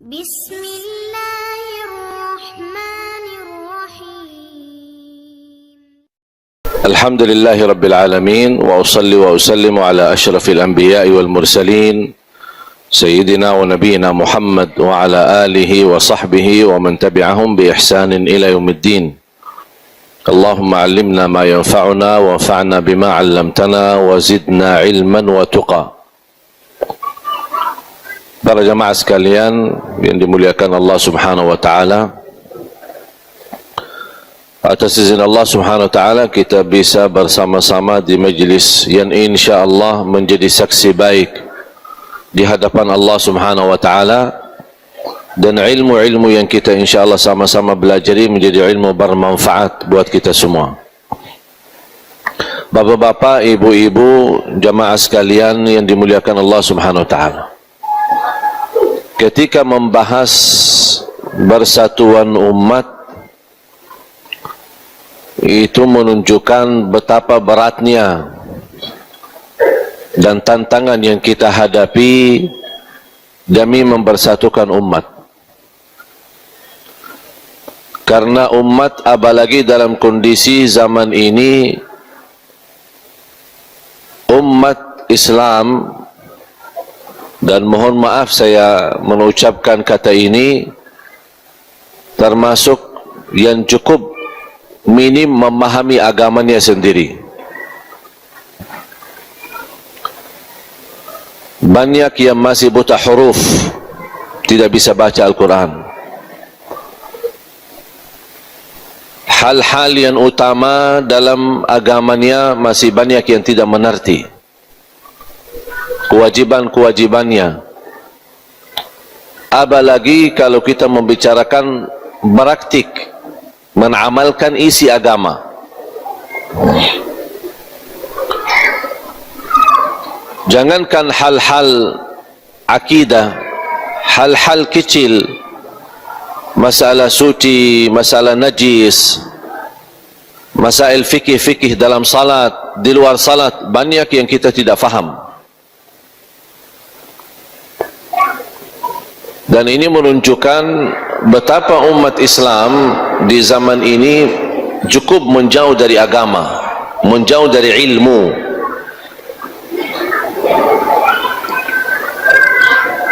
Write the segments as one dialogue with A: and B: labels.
A: بسم الله الرحمن الرحيم
B: الحمد لله رب العالمين وأصلي وأسلم على أشرف الأنبياء والمرسلين سيدنا ونبينا محمد وعلى آله وصحبه ومن تبعهم بإحسان إلى يوم الدين. اللهم علمنا ما ينفعنا وانفعنا بما علمتنا وزدنا علما وتقى. Para jamaah sekalian yang dimuliakan Allah Subhanahu wa taala, atas izin Allah Subhanahu wa taala kita bisa bersama-sama di majlis yang insyaallah menjadi saksi baik di hadapan Allah Subhanahu wa taala, dan ilmu-ilmu yang kita insyaallah sama-sama belajari menjadi ilmu bermanfaat buat kita semua. Bapak-bapak, ibu-ibu, jamaah sekalian yang dimuliakan Allah Subhanahu wa taala, ketika membahas persatuan umat, itu menunjukkan betapa beratnya dan tantangan yang kita hadapi demi mempersatukan umat. Karena umat, apalagi dalam kondisi zaman ini, umat Islam, dan mohon maaf saya mengucapkan kata ini, termasuk yang cukup minim memahami agamanya sendiri. Banyak yang masih buta huruf, tidak bisa baca Al-Quran. Hal-hal yang utama dalam agamanya masih banyak yang tidak mengerti kewajiban-kewajibannya. Apalagi kalau kita membicarakan praktik mengamalkan isi agama. Jangankan hal-hal akidah, hal-hal kecil, masalah suci, masalah najis, masail fikih-fikih dalam salat, di luar salat, banyak yang kita tidak faham. Dan ini menunjukkan betapa umat Islam di zaman ini cukup menjauh dari agama, menjauh dari ilmu.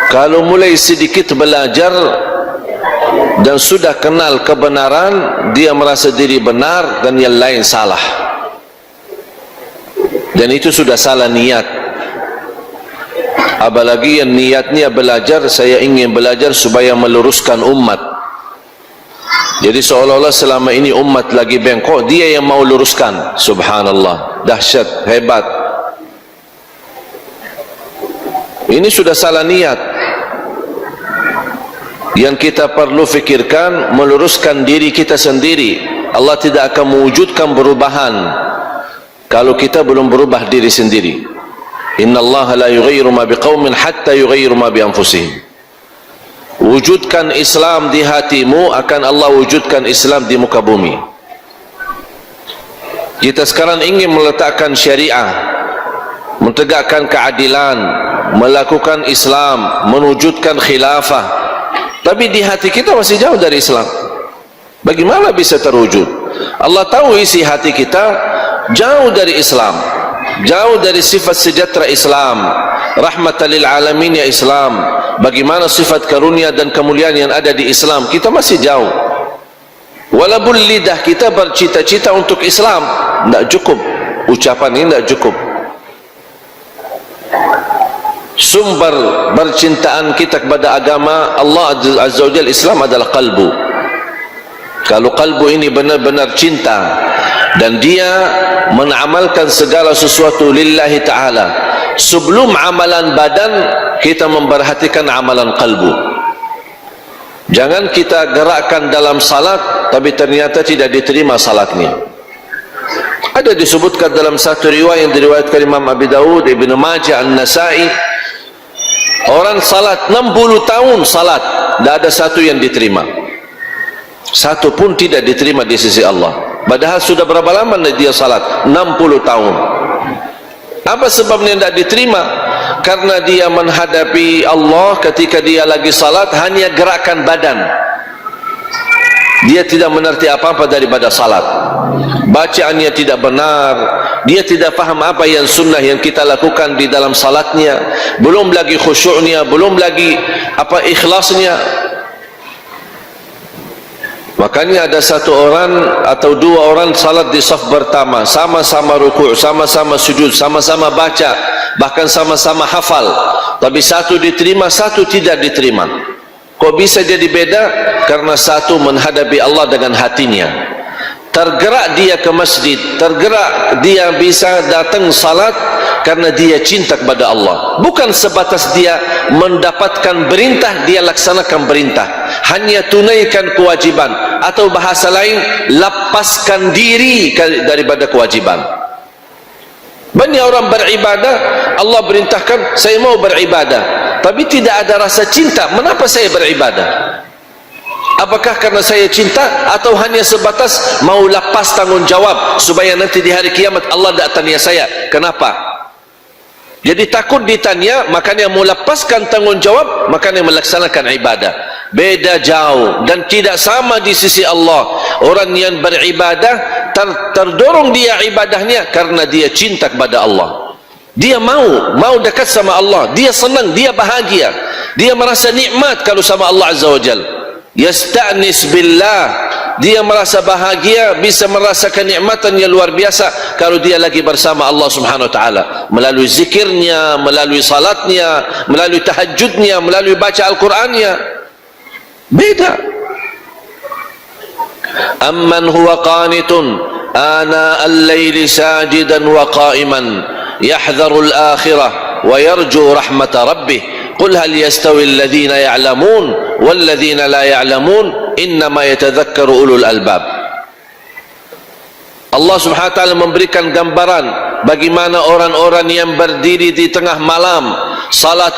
B: Kalau mulai sedikit belajar dan sudah kenal kebenaran, dia merasa diri benar dan yang lain salah. Dan itu sudah salah niat. Apalagi yang niatnya belajar, saya ingin belajar supaya meluruskan umat. Jadi seolah-olah selama ini umat lagi bengkok, dia yang mau luruskan. Subhanallah, dahsyat, hebat. Ini sudah salah niat. Yang kita perlu fikirkan, meluruskan diri kita sendiri. Allah tidak akan mewujudkan perubahan kalau kita belum berubah diri sendiri. Inna Allah la yughayyiru ma biqaumin hatta yughayyiru ma bi anfusihim. Wujudkan Islam di hatimu, akan Allah wujudkan Islam di muka bumi. Kita sekarang ingin meletakkan syariah, menegakkan keadilan, melakukan Islam, mewujudkan khilafah, tapi di hati kita masih jauh dari Islam. Bagaimana bisa terwujud? Allah tahu isi hati kita jauh dari Islam, jauh dari sifat sejahtera Islam, rahmatan lil alamin ya Islam. Bagaimana sifat karunia dan kemuliaan yang ada di Islam, kita masih jauh. Walaupun lidah kita bercita-cita untuk Islam, tidak cukup. Ucapan ini tidak cukup. Sumber percintaan kita kepada agama Allah Azza wa Jalla, Islam adalah kalbu. Kalau kalbu ini benar-benar cinta dan dia mengamalkan segala sesuatu lillahi ta'ala, sebelum amalan badan kita memperhatikan amalan kalbu. Jangan kita gerakkan dalam salat tapi ternyata tidak diterima salatnya. Ada disebutkan dalam satu riwayat yang diriwayatkan Imam Abi Dawud, Ibn Majah, An-Nasai, orang salat 60 tahun salat, tidak ada satu yang diterima. Satu pun tidak diterima di sisi Allah. Padahal sudah berapa lama dia salat? 60 tahun. Apa sebabnya tidak diterima? karena dia menghadapi Allah ketika dia lagi salat hanya gerakan badan. Dia tidak mengerti apa-apa daripada salat. Bacaannya tidak benar. Dia tidak faham apa yang sunnah yang kita lakukan di dalam salatnya. Belum lagi khusyuknya, belum lagi apa ikhlasnya. Makanya ada satu orang atau dua orang salat di saf pertama, sama-sama rukuk, sama-sama sujud, sama-sama baca, bahkan sama-sama hafal. Tapi satu diterima, satu tidak diterima. Kok bisa jadi beda? Karena satu menghadapi Allah dengan hatinya. Tergerak dia ke masjid, tergerak dia bisa datang salat karena dia cinta kepada Allah. Bukan sebatas dia mendapatkan perintah, dia laksanakan perintah. Hanya tunaikan kewajiban, atau bahasa lain, lepaskan diri daripada kewajiban. Banyak orang beribadah, Allah perintahkan, saya mau beribadah, tapi tidak ada rasa cinta. Mengapa saya beribadah? Apakah karena saya cinta, atau hanya sebatas mau lepas tanggung jawab supaya nanti di hari kiamat Allah tidak tanya saya kenapa? Jadi takut ditanya, makanya mau lepaskan tanggung jawab, makanya melaksanakan ibadah. Beda jauh dan tidak sama di sisi Allah. Orang yang beribadah terdorong dia ibadahnya karena dia cinta kepada Allah. Dia mau dekat sama Allah, dia senang, dia bahagia, dia merasa nikmat kalau sama Allah Azza wa Jal. Yasta'nis billah, dia merasa bahagia, bisa merasakan nikmatan yang luar biasa kalau dia lagi bersama Allah Subhanahu wa taala, melalui zikirnya, melalui salatnya, melalui tahajudnya, melalui baca Al-Qur'annya. Beda. Amman huwa qanitun ana al-laili sajidan wa qa'iman yahdharu al-akhirah wa yarju rahmata rabbih qul hal yastawi alladhina ya'lamun wal ladhina la ya'lamun innama yatadhakkaru ulul albab. Allah Subhanahu wa taala memberikan gambaran bagaimana orang-orang yang berdiri di tengah malam, salat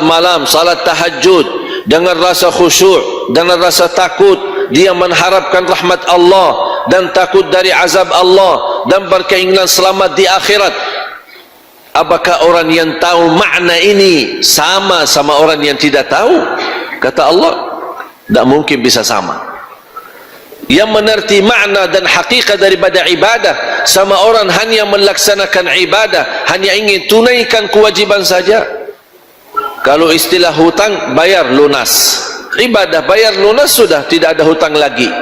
B: tahajud dengan rasa khusyuk, dengan rasa takut, dia mengharapkan rahmat Allah dan takut dari azab Allah dan berkeinginan selamat di akhirat. Apakah orang yang tahu makna ini sama orang yang tidak tahu? Kata Allah, tidak mungkin bisa sama. Yang mengerti makna dan hakikat daripada ibadah sama orang hanya melaksanakan ibadah, hanya ingin tunaikan kewajiban saja. Kalau istilah hutang, bayar lunas. Ibadah bayar lunas, sudah tidak ada hutang lagi.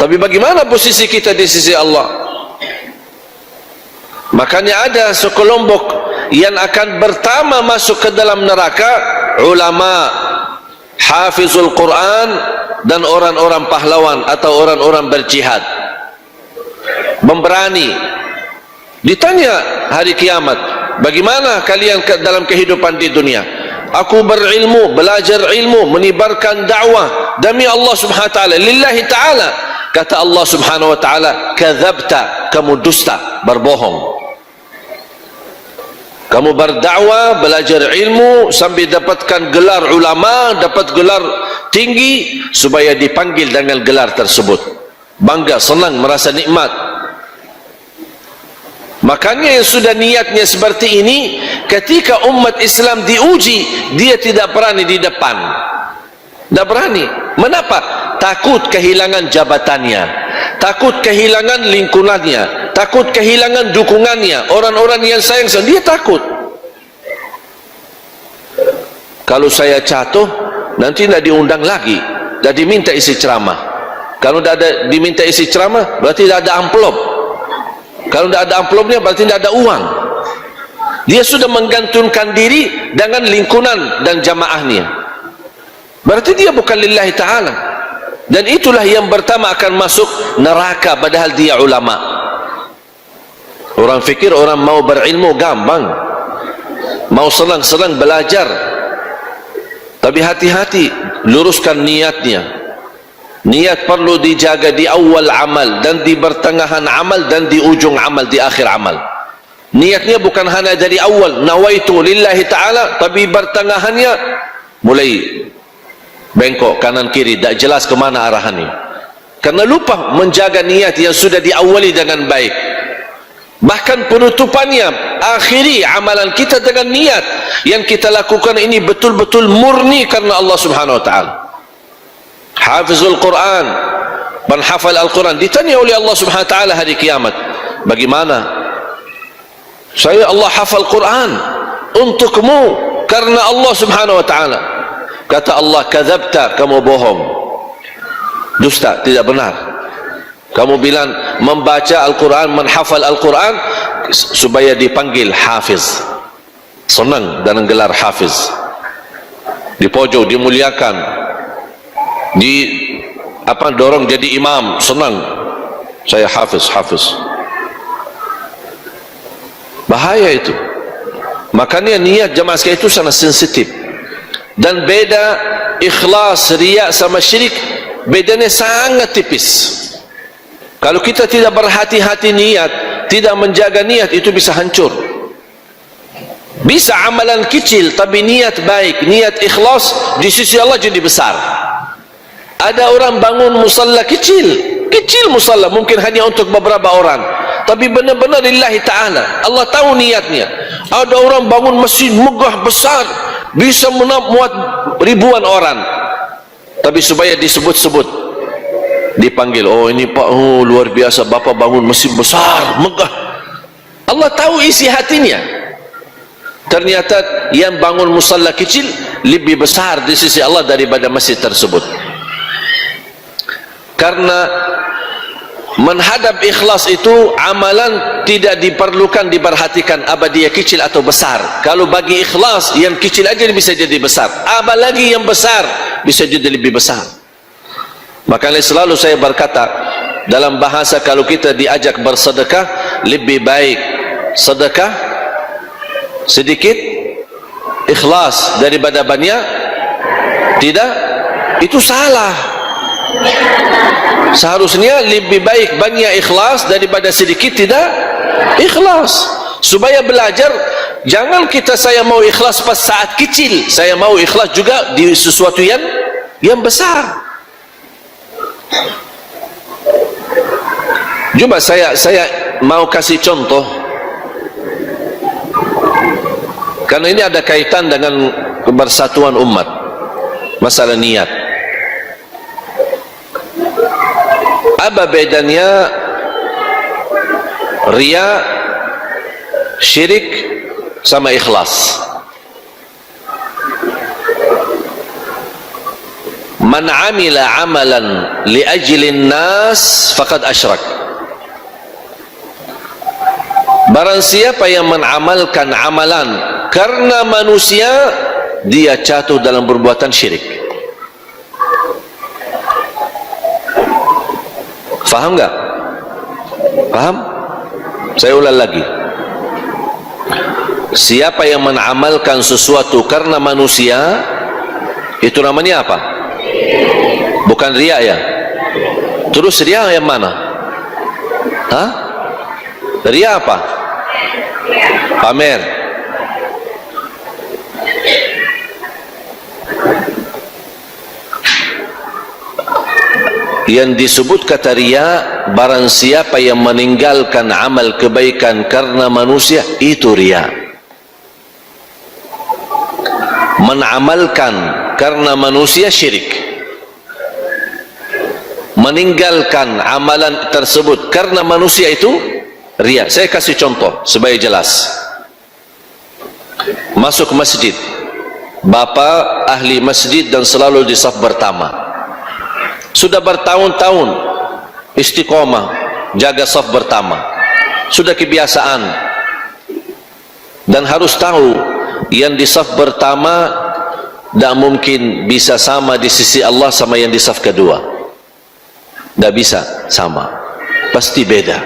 B: Tapi bagaimana posisi kita di sisi Allah? Makanya ada sekelompok yang akan pertama masuk ke dalam neraka, ulama, hafizul Quran, dan orang-orang pahlawan atau orang-orang berjihad. Memberani. Ditanya hari kiamat, bagaimana kalian dalam kehidupan di dunia? Aku berilmu, belajar ilmu, menyebarkan dakwah demi Allah Subhanahu wa taala, lillahi taala. Kata Allah Subhanahu wa taala, kadzabta, kamu dusta, berbohong. Kamu berdakwah, belajar ilmu sampai dapatkan gelar ulama, dapat gelar tinggi supaya dipanggil dengan gelar tersebut. Bangga, senang, merasa nikmat. Makanya yang sudah niatnya seperti ini, ketika umat Islam diuji, dia tidak berani di depan. Tidak berani. Mengapa? Takut kehilangan jabatannya, takut kehilangan lingkungannya, takut kehilangan dukungannya, orang-orang yang sayang sama dia. Takut kalau saya jatuh nanti tidak diundang lagi, tidak diminta isi ceramah. Kalau tidak ada diminta isi ceramah, berarti tidak ada amplop. Kalau tidak ada amplopnya, berarti tidak ada uang. Dia sudah menggantungkan diri dengan lingkungan dan jamaahnya, berarti dia bukan lillahi ta'ala. Dan itulah yang pertama akan masuk neraka, padahal dia ulama. Orang fikir orang mau berilmu gampang, mau senang-senang belajar. Tapi hati-hati, luruskan niatnya. Niat perlu dijaga di awal amal, dan di pertengahan amal, dan di ujung amal, di akhir amal. Niatnya bukan hanya dari awal, nawaitu lillahi ta'ala, tapi pertengahannya mulai bengkok kanan kiri, tak jelas kemana arahannya, karena lupa menjaga niat yang sudah diawali dengan baik. Bahkan penutupannya, akhiri amalan kita dengan niat yang kita lakukan ini betul-betul murni karena Allah Subhanahu wa taala. Hafizul Quran, penghafal Al-Quran, ditanya oleh Allah Subhanahu wa taala hari kiamat, bagaimana? Saya Allah hafal Quran untukmu karena Allah Subhanahu wa taala. Kata Allah, kadzabta, kamu bohong, dusta, tidak benar. Kamu bilang membaca Al-Quran, menghafal Al-Quran supaya dipanggil hafiz, senang dengan gelar hafiz, di pojok dimuliakan, dorong jadi imam, senang, saya hafiz. Bahaya itu. Makanya niat jamaah sekalian itu sangat sensitif. Dan beda ikhlas, riya sama syirik, bedanya sangat tipis. Kalau kita tidak berhati-hati niat, tidak menjaga niat, itu bisa hancur. Bisa amalan kecil tapi niat baik, niat ikhlas, di sisi Allah jadi besar. Ada orang bangun musalla kecil musalla, mungkin hanya untuk beberapa orang, tapi benar-benar lillahi ta'ala, Allah tahu niatnya. Ada orang bangun masjid megah besar, bisa memuat ribuan orang, tapi supaya disebut-sebut, dipanggil, oh ini Pak, oh luar biasa Bapak bangun masjid besar, megah. Allah tahu isi hatinya. Ternyata yang bangun musalla kecil lebih besar di sisi Allah daripada masjid tersebut. Karena menghadap ikhlas itu amalan tidak diperlukan diperhatikan apa dia kecil atau besar. Kalau bagi ikhlas yang kecil aja bisa jadi besar, apalagi yang besar bisa jadi lebih besar. Makanya selalu saya berkata dalam bahasa, kalau kita diajak bersedekah, lebih baik sedekah sedikit ikhlas daripada banyak tidak. Itu salah. Seharusnya lebih baik banyak ikhlas daripada sedikit tidak ikhlas. Supaya belajar, jangan kita saya mau ikhlas pas saat kecil, saya mau ikhlas juga di sesuatu yang besar. Coba saya mau kasih contoh, karena ini ada kaitan dengan kebersatuan umat, masalah niat. Apa bedanya riya, syirik sama ikhlas? Man amila amalan li ajlin nas faqad asyrak. Barang siapa yang mengamalkan amalan karena manusia, dia jatuh dalam perbuatan syirik. Faham enggak? Faham? Saya ulang lagi. Siapa yang mengamalkan sesuatu karena manusia, itu namanya apa? Bukan riya ya. Terus riya yang mana? Hah? Riya apa? Pamer. Yang disebut kata riya, barang siapa yang meninggalkan amal kebaikan karena manusia, itu riya. Menamalkan karena manusia, syirik. Meninggalkan amalan tersebut karena manusia, itu riya. Saya kasih contoh supaya jelas. Masuk masjid, bapak ahli masjid dan selalu di saf pertama, sudah bertahun-tahun istiqomah jaga saf pertama, sudah kebiasaan, dan harus tahu yang di saf pertama tidak mungkin bisa sama di sisi Allah sama yang di saf kedua. Tidak bisa sama, pasti beda.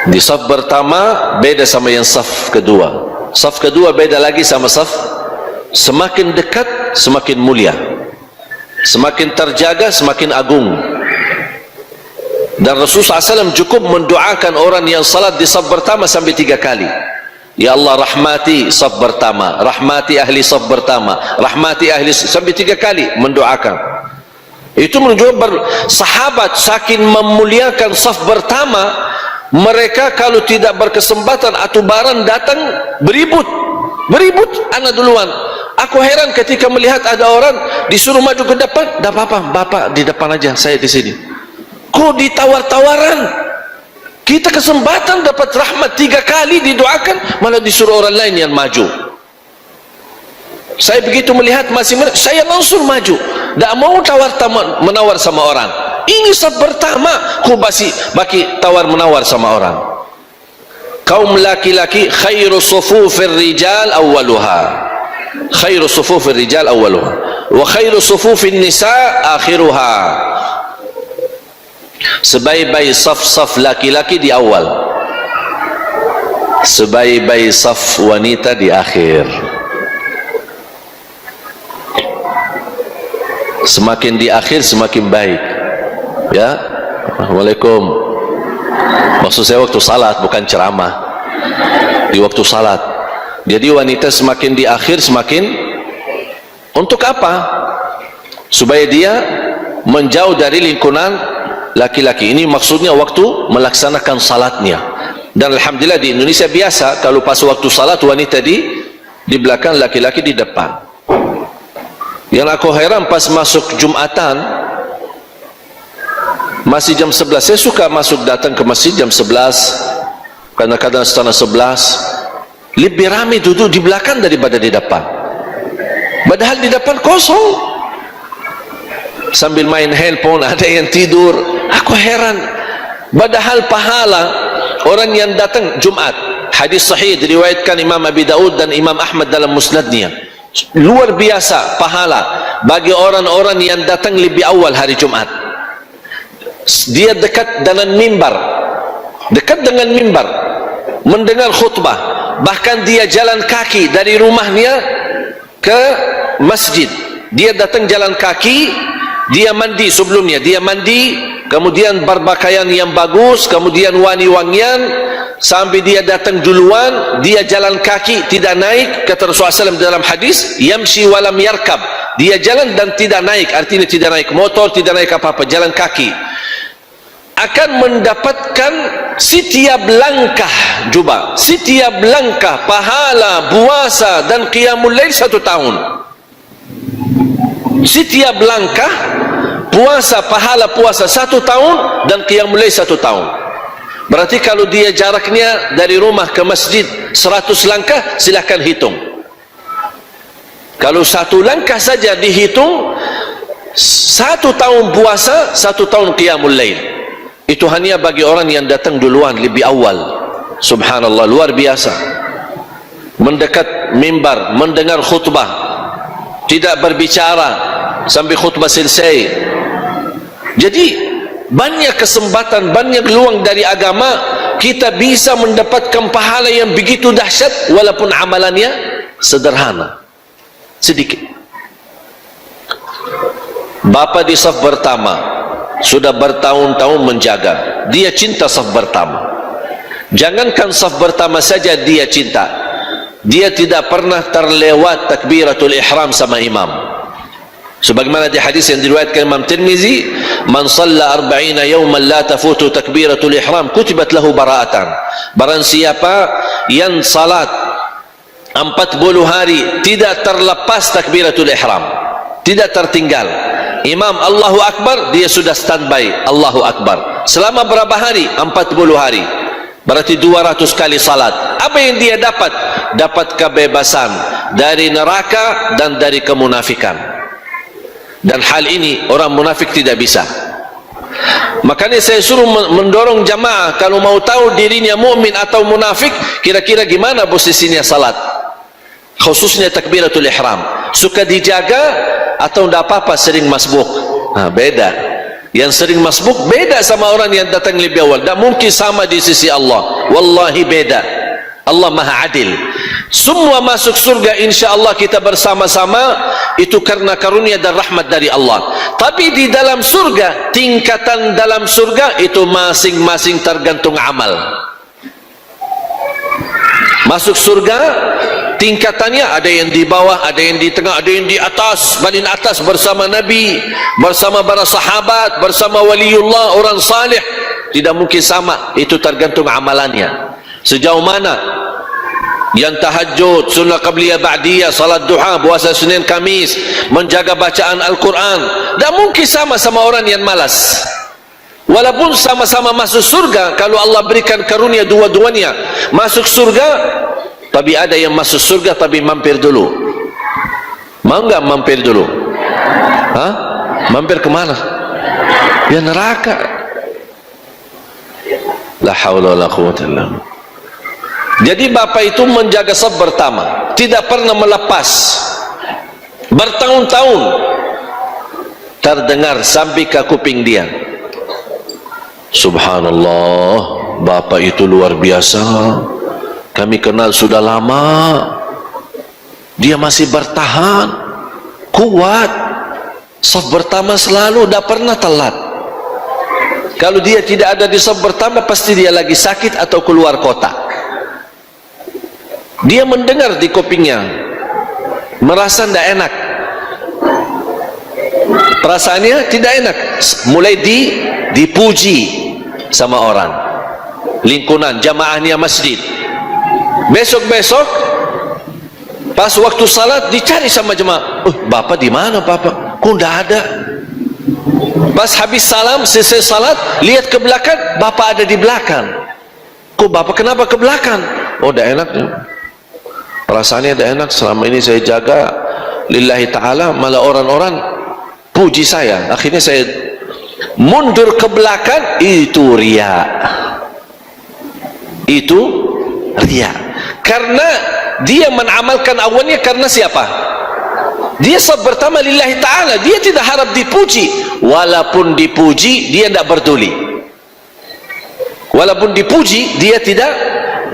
B: Di saf pertama beda sama yang saf kedua, saf kedua beda lagi sama saf. Semakin dekat semakin mulia, semakin terjaga semakin agung. Dan Rasulullah SAW cukup mendoakan orang yang salat di saf pertama sampai 3 kali. Ya Allah, rahmati saf pertama, rahmati ahli saf pertama, rahmati ahli, sampai 3 kali mendoakan. Itu menunjukkan sahabat saking memuliakan saf pertama, Mereka kalau tidak berkesempatan atau barang datang beribut anak duluan. Aku heran ketika melihat ada orang disuruh maju ke depan, dah apa-apa, bapak di depan aja, saya di sini. Kok ditawar-tawaran? Kita kesempatan dapat rahmat 3 kali didoakan, malah disuruh orang lain yang maju. Saya begitu melihat saya langsung maju. Tak mau menawar sama orang. Ini saf pertama, ku baki tawar menawar sama orang. Kaum laki-laki khairu sufufir rijal awwaluha. Khairu sufufir rijal awwaluha wa khairu sufufin nisa akhiruha. Sebaik-baik saf-saf laki-laki di awal, sebaik-baik saf wanita di akhir. Semakin di akhir semakin baik. Ya, Assalamualaikum. Maksud saya waktu salat, bukan ceramah. Di waktu salat. Jadi wanita semakin di akhir semakin, untuk apa? Supaya dia menjauh dari lingkungan laki-laki. Ini maksudnya waktu melaksanakan salatnya. Dan alhamdulillah di Indonesia biasa kalau pas waktu salat wanita di belakang, laki-laki di depan. Yang aku heran pas masuk Jumatan, masih jam 11, saya suka datang ke masjid jam 11, kadang-kadang setengah 11, lebih ramai duduk di belakang daripada di depan. Padahal di depan kosong, sambil main handphone, ada yang tidur. Aku heran. Padahal pahala orang yang datang Jumat, hadis sahih diriwayatkan Imam Abi Daud dan Imam Ahmad dalam musnadnya, luar biasa pahala bagi orang-orang yang datang lebih awal hari Jumat. Dia dekat dengan mimbar, mendengar khutbah, bahkan dia jalan kaki dari rumahnya ke masjid. Dia datang jalan kaki, dia mandi sebelumnya, kemudian berpakaian yang bagus, kemudian wangi-wangian, sampai dia datang duluan, dia jalan kaki, tidak naik. Kata Rasulullah SAW dalam hadis, yamshi walam yarkab, dia jalan dan tidak naik, artinya tidak naik motor, tidak naik apa-apa, jalan kaki. Akan mendapatkan setiap langkah, setiap langkah pahala puasa dan qiyamul lail 1 tahun. Setiap langkah pahala puasa 1 tahun dan qiyamul lail 1 tahun. Berarti kalau dia jaraknya dari rumah ke masjid 100 langkah, silakan hitung. Kalau 1 langkah saja dihitung, 1 tahun puasa, 1 tahun qiyamul lail. Itu hanya bagi orang yang datang duluan, lebih awal. Subhanallah, luar biasa. Mendekat mimbar, mendengar khutbah, tidak berbicara sampai khutbah selesai. Jadi banyak kesempatan, banyak peluang dari agama, kita bisa mendapatkan pahala yang begitu dahsyat walaupun amalannya sederhana, sedikit. Bapa di saf pertama sudah bertahun-tahun menjaga, dia cinta saf pertama. Jangankan saf pertama saja dia cinta, dia tidak pernah terlewat takbiratul ihram sama imam. Sebagaimana di hadis yang diriwayatkan Imam Tirmizi, man shalla 40 yawman la tafutu takbiratul ihram kutibat lahu bara'atan. Barang siapa yang salat 40 hari tidak terlepas takbiratul ihram, tidak tertinggal, imam Allahu Akbar, dia sudah standby Allahu Akbar. Selama berapa hari? 40 hari. Berarti 200 kali salat. Apa yang dia dapat? Dapat kebebasan dari neraka dan dari kemunafikan. Dan hal ini orang munafik tidak bisa. Makanya saya suruh mendorong jamaah, kalau mau tahu dirinya mukmin atau munafik, kira-kira gimana posisinya salat, khususnya takbiratul ihram. Suka dijaga atau tidak apa-apa sering masbuk? Nah, beda. Yang sering masbuk beda sama orang yang datang lebih awal. Tak mungkin sama di sisi Allah. Wallahi beda. Allah maha adil. Semua masuk surga insya-Allah kita bersama-sama, itu karena karunia dan rahmat dari Allah. Tapi di dalam surga, tingkatan dalam surga itu masing-masing tergantung amal. Masuk surga tingkatannya ada yang di bawah, ada yang di tengah, ada yang di atas, paling atas bersama Nabi, bersama para sahabat, bersama waliullah, orang salih. Tidak mungkin sama. Itu tergantung amalannya. Sejauh mana yang tahajud, sunnah qabliyah ba'diyah, salat duha, puasa Senin Kamis, menjaga bacaan Al-Quran, tak mungkin sama sama orang yang malas. Walaupun sama-sama masuk surga, kalau Allah berikan karunia dua-duanya masuk surga, tapi ada yang masuk surga tapi mampir dulu. Mau nggak mampir dulu? Hah? Mampir kemana? Ya neraka. La haula wala quwwata illa billah. Jadi bapak itu menjaga saf pertama, tidak pernah melepas, bertahun-tahun terdengar sampai ke kuping dia. Subhanallah, bapak itu luar biasa, kami kenal sudah lama, dia masih bertahan, kuat, saf pertama selalu, tidak pernah telat. Kalau dia tidak ada di saf pertama, pasti dia lagi sakit atau keluar kota. Dia mendengar di kupingnya, merasa tidak enak, perasaannya tidak enak, mulai dipuji sama orang, lingkungan, jamaahnya masjid. Besok-besok pas waktu salat dicari sama jemaah, bapak di mana bapak? Kok tidak ada? Pas habis salam, selesai salat, lihat ke belakang, bapak ada di belakang. Kok bapak kenapa ke belakang? Oh, tidak enak. Perasaannya tidak enak, selama ini saya jaga lillahi ta'ala, malah orang-orang puji saya, akhirnya saya mundur ke belakang. Itu riya, itu riya. Karena dia menamalkan awalnya karena siapa? Dia saf pertama lillahi ta'ala, dia tidak harap dipuji. Walaupun dipuji dia tidak peduli, walaupun dipuji dia tidak,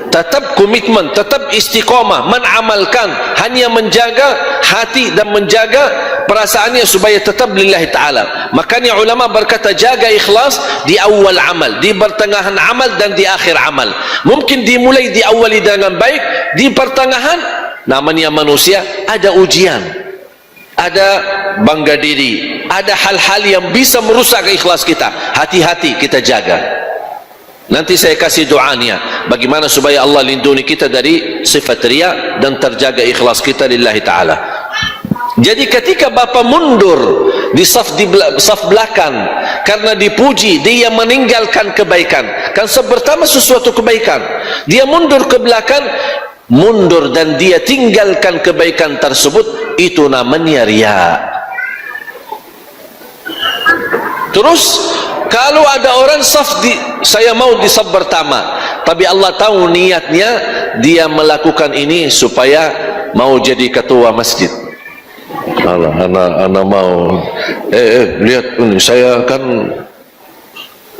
B: tetap komitmen, tetap istiqamah menamalkan, hanya menjaga hati dan menjaga perasaannya supaya tetap lillahi ta'ala. Makanya ulama berkata, jaga ikhlas di awal amal, di pertengahan amal, dan di akhir amal. Mungkin dimulai diawali dengan baik, di pertengahan, namanya manusia, ada ujian, ada bangga diri, ada hal-hal yang bisa merusak ikhlas kita. Hati-hati kita jaga. Nanti saya kasih doanya bagaimana supaya Allah lindungi kita dari sifat riya dan terjaga ikhlas kita lillahi ta'ala. Jadi ketika bapak mundur di saf belakang karena dipuji, dia meninggalkan kebaikan. Kan saf pertama sesuatu kebaikan, dia mundur ke belakang, mundur dan dia tinggalkan kebaikan tersebut, itu namanya riya. Terus kalau ada orang saya mau di saf pertama, tapi Allah tahu niatnya dia melakukan ini supaya mau jadi ketua masjid. Anak mau lihat ini,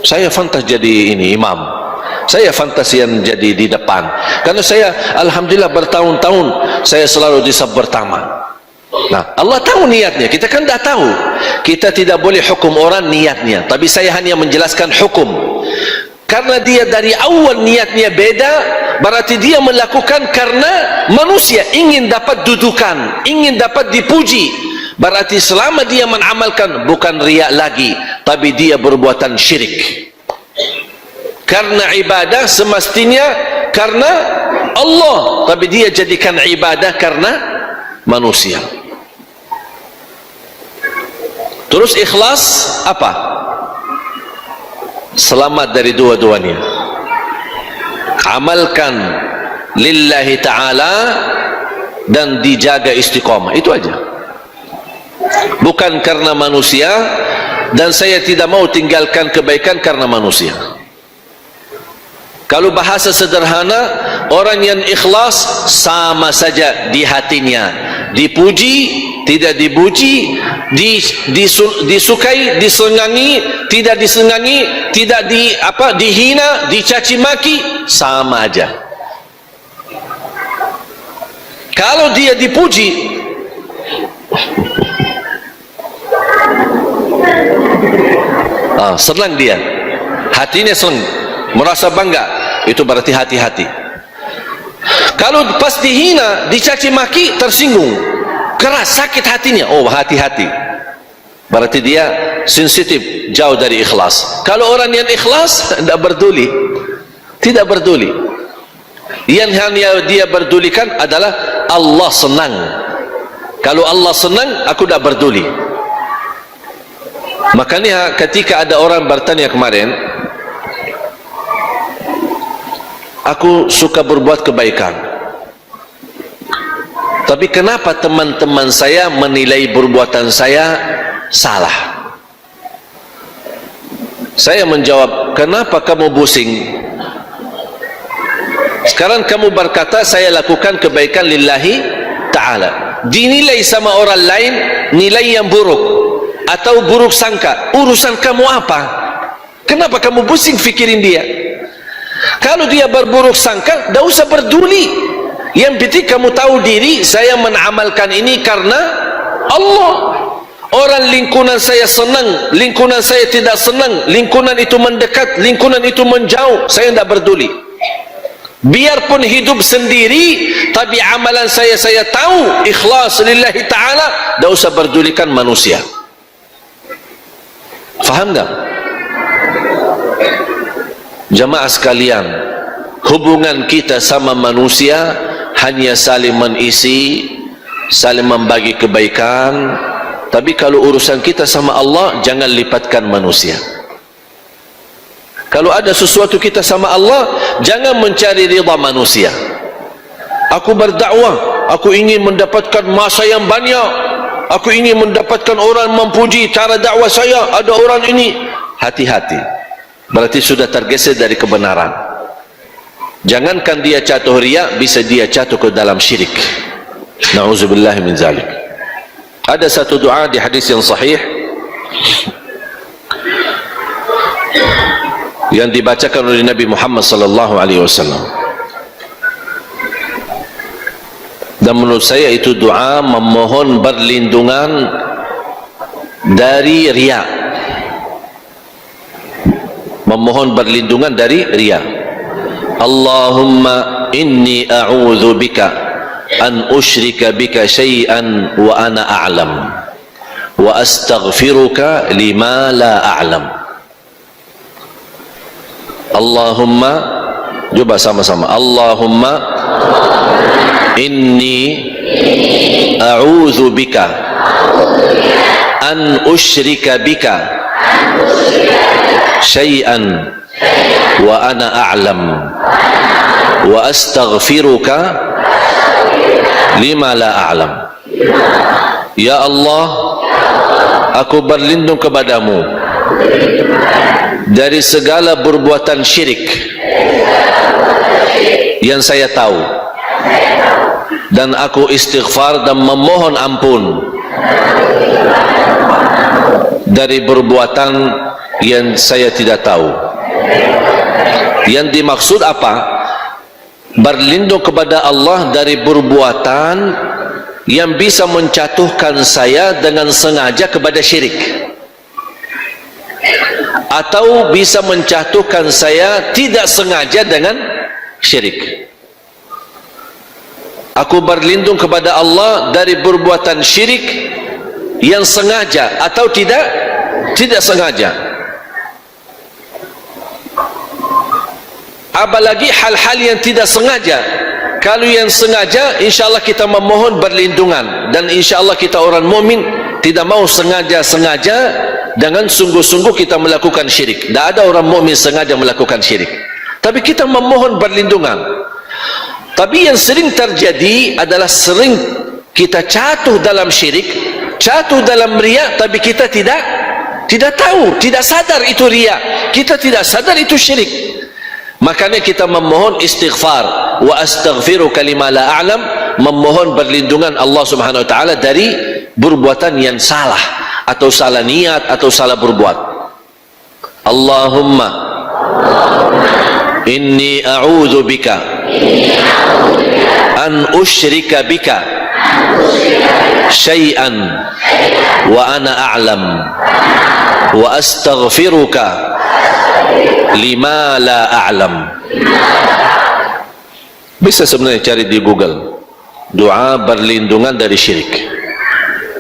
B: saya fantas jadi ini imam, saya fantas yang jadi di depan, karena saya alhamdulillah bertahun-tahun saya selalu di saf pertama. Nah, Allah tahu niatnya, kita kan tidak tahu, kita tidak boleh hukum orang niatnya, tapi saya hanya menjelaskan hukum. Karena dia dari awal niatnya beda, berarti dia melakukan karena manusia ingin dapat dudukan, ingin dapat dipuji. Berarti selama dia menamalkan bukan riya lagi, tapi dia berbuatan syirik. Karena ibadah semestinya karena Allah, tapi dia jadikan ibadah karena manusia. Terus ikhlas apa? Selamat dari dua-duanya. Amalkan lillahi ta'ala dan dijaga istiqamah, itu aja. Bukan karena manusia, dan saya tidak mau tinggalkan kebaikan karena manusia. Kalau bahasa sederhana, orang yang ikhlas sama saja di hatinya, dipuji, tidak dipuji, disukai, disenangi, tidak disenangi, tidak dihina, dicaci maki, sama aja. Kalau dia dipuji, senang dia, hatinya senang, merasa bangga, itu berarti hati-hati. Kalau pas dihina, dicaci maki, tersinggung, keras, sakit hatinya, oh hati-hati, berarti dia sensitif, jauh dari ikhlas. Kalau orang yang ikhlas tidak peduli, tidak peduli. Yang hanya dia pedulikan adalah Allah senang. Kalau Allah senang, aku tidak peduli. Makanya ketika ada orang bertanya kemarin, aku suka berbuat kebaikan, tapi kenapa teman-teman saya menilai perbuatan saya salah? Saya menjawab, kenapa kamu pusing? Sekarang kamu berkata saya lakukan kebaikan lillahi ta'ala, dinilai sama orang lain nilai yang buruk atau buruk sangka, urusan kamu apa? Kenapa kamu pusing fikirin dia? Kalau dia berburuk sangka, tidak usah peduli. Yang penting kamu tahu diri, saya mengamalkan ini karena Allah. Orang lingkungan saya senang, lingkungan saya tidak senang, lingkungan itu mendekat, lingkungan itu menjauh, saya tidak peduli. Biarpun hidup sendiri, tapi amalan saya tahu ikhlas lillahi ta'ala, tidak usah pedulikan manusia. Faham tak? Jamaah sekalian, hubungan kita sama manusia hanya saling mengisi, saling membagi kebaikan. Tapi kalau urusan kita sama Allah, jangan lipatkan manusia. Kalau ada sesuatu kita sama Allah, jangan mencari ridha manusia. Aku berdakwah, aku ingin mendapatkan masa yang banyak, aku ingin mendapatkan orang memuji cara dakwah saya, ada orang ini. Hati-hati, berarti sudah tergeser dari kebenaran. Jangankan dia jatuh riya, bisa dia jatuh ke dalam syirik. Na'udzubillah min zalik. Ada satu doa di hadis yang sahih yang dibacakan oleh Nabi Muhammad sallallahu alaihi wasallam, dan menurut saya itu doa memohon perlindungan dari riya, memohon perlindungan dari riya. Allahumma inni a'udzu bika an usyrika bika syai'an wa ana a'lam wa astaghfiruka lima la a'lam. Allahumma, coba sama-sama, Allahumma inni a'udzu bika an usyrika bika syai'an wa ana a'lam wa astaghfiruka lima la a'lam. Ya Allah, aku berlindung kepadamu dari segala perbuatan syirik yang saya tahu, dan aku istighfar dan memohon ampun dari perbuatan yang saya tidak tahu. Yang dimaksud apa? Berlindung kepada Allah dari perbuatan yang bisa menjatuhkan saya dengan sengaja kepada syirik, atau bisa menjatuhkan saya tidak sengaja dengan syirik. Aku berlindung kepada Allah dari perbuatan syirik yang sengaja atau tidak sengaja. Apalagi hal-hal yang tidak sengaja. Kalau yang sengaja, insyaAllah kita memohon perlindungan, dan insyaAllah kita orang mukmin tidak mau sengaja-sengaja dengan sungguh-sungguh kita melakukan syirik. Tidak ada orang mukmin sengaja melakukan syirik, tapi kita memohon perlindungan. Tapi yang sering terjadi adalah sering kita jatuh dalam syirik, jatuh dalam riya, tapi kita tidak tahu, tidak sadar itu riya, kita tidak sadar itu syirik. Makanya kita memohon istighfar, wa astaghfiruka lima la a'lam, memohon perlindungan Allah Subhanahu wa taala dari perbuatan yang salah, atau salah niat, atau salah berbuat. Allahumma inni a'udzu bika an usyrika bika syai'an wa ana a'lam wa astaghfiruka lima la a'lam. Bisa sebenarnya cari di Google doa berlindungan dari syirik,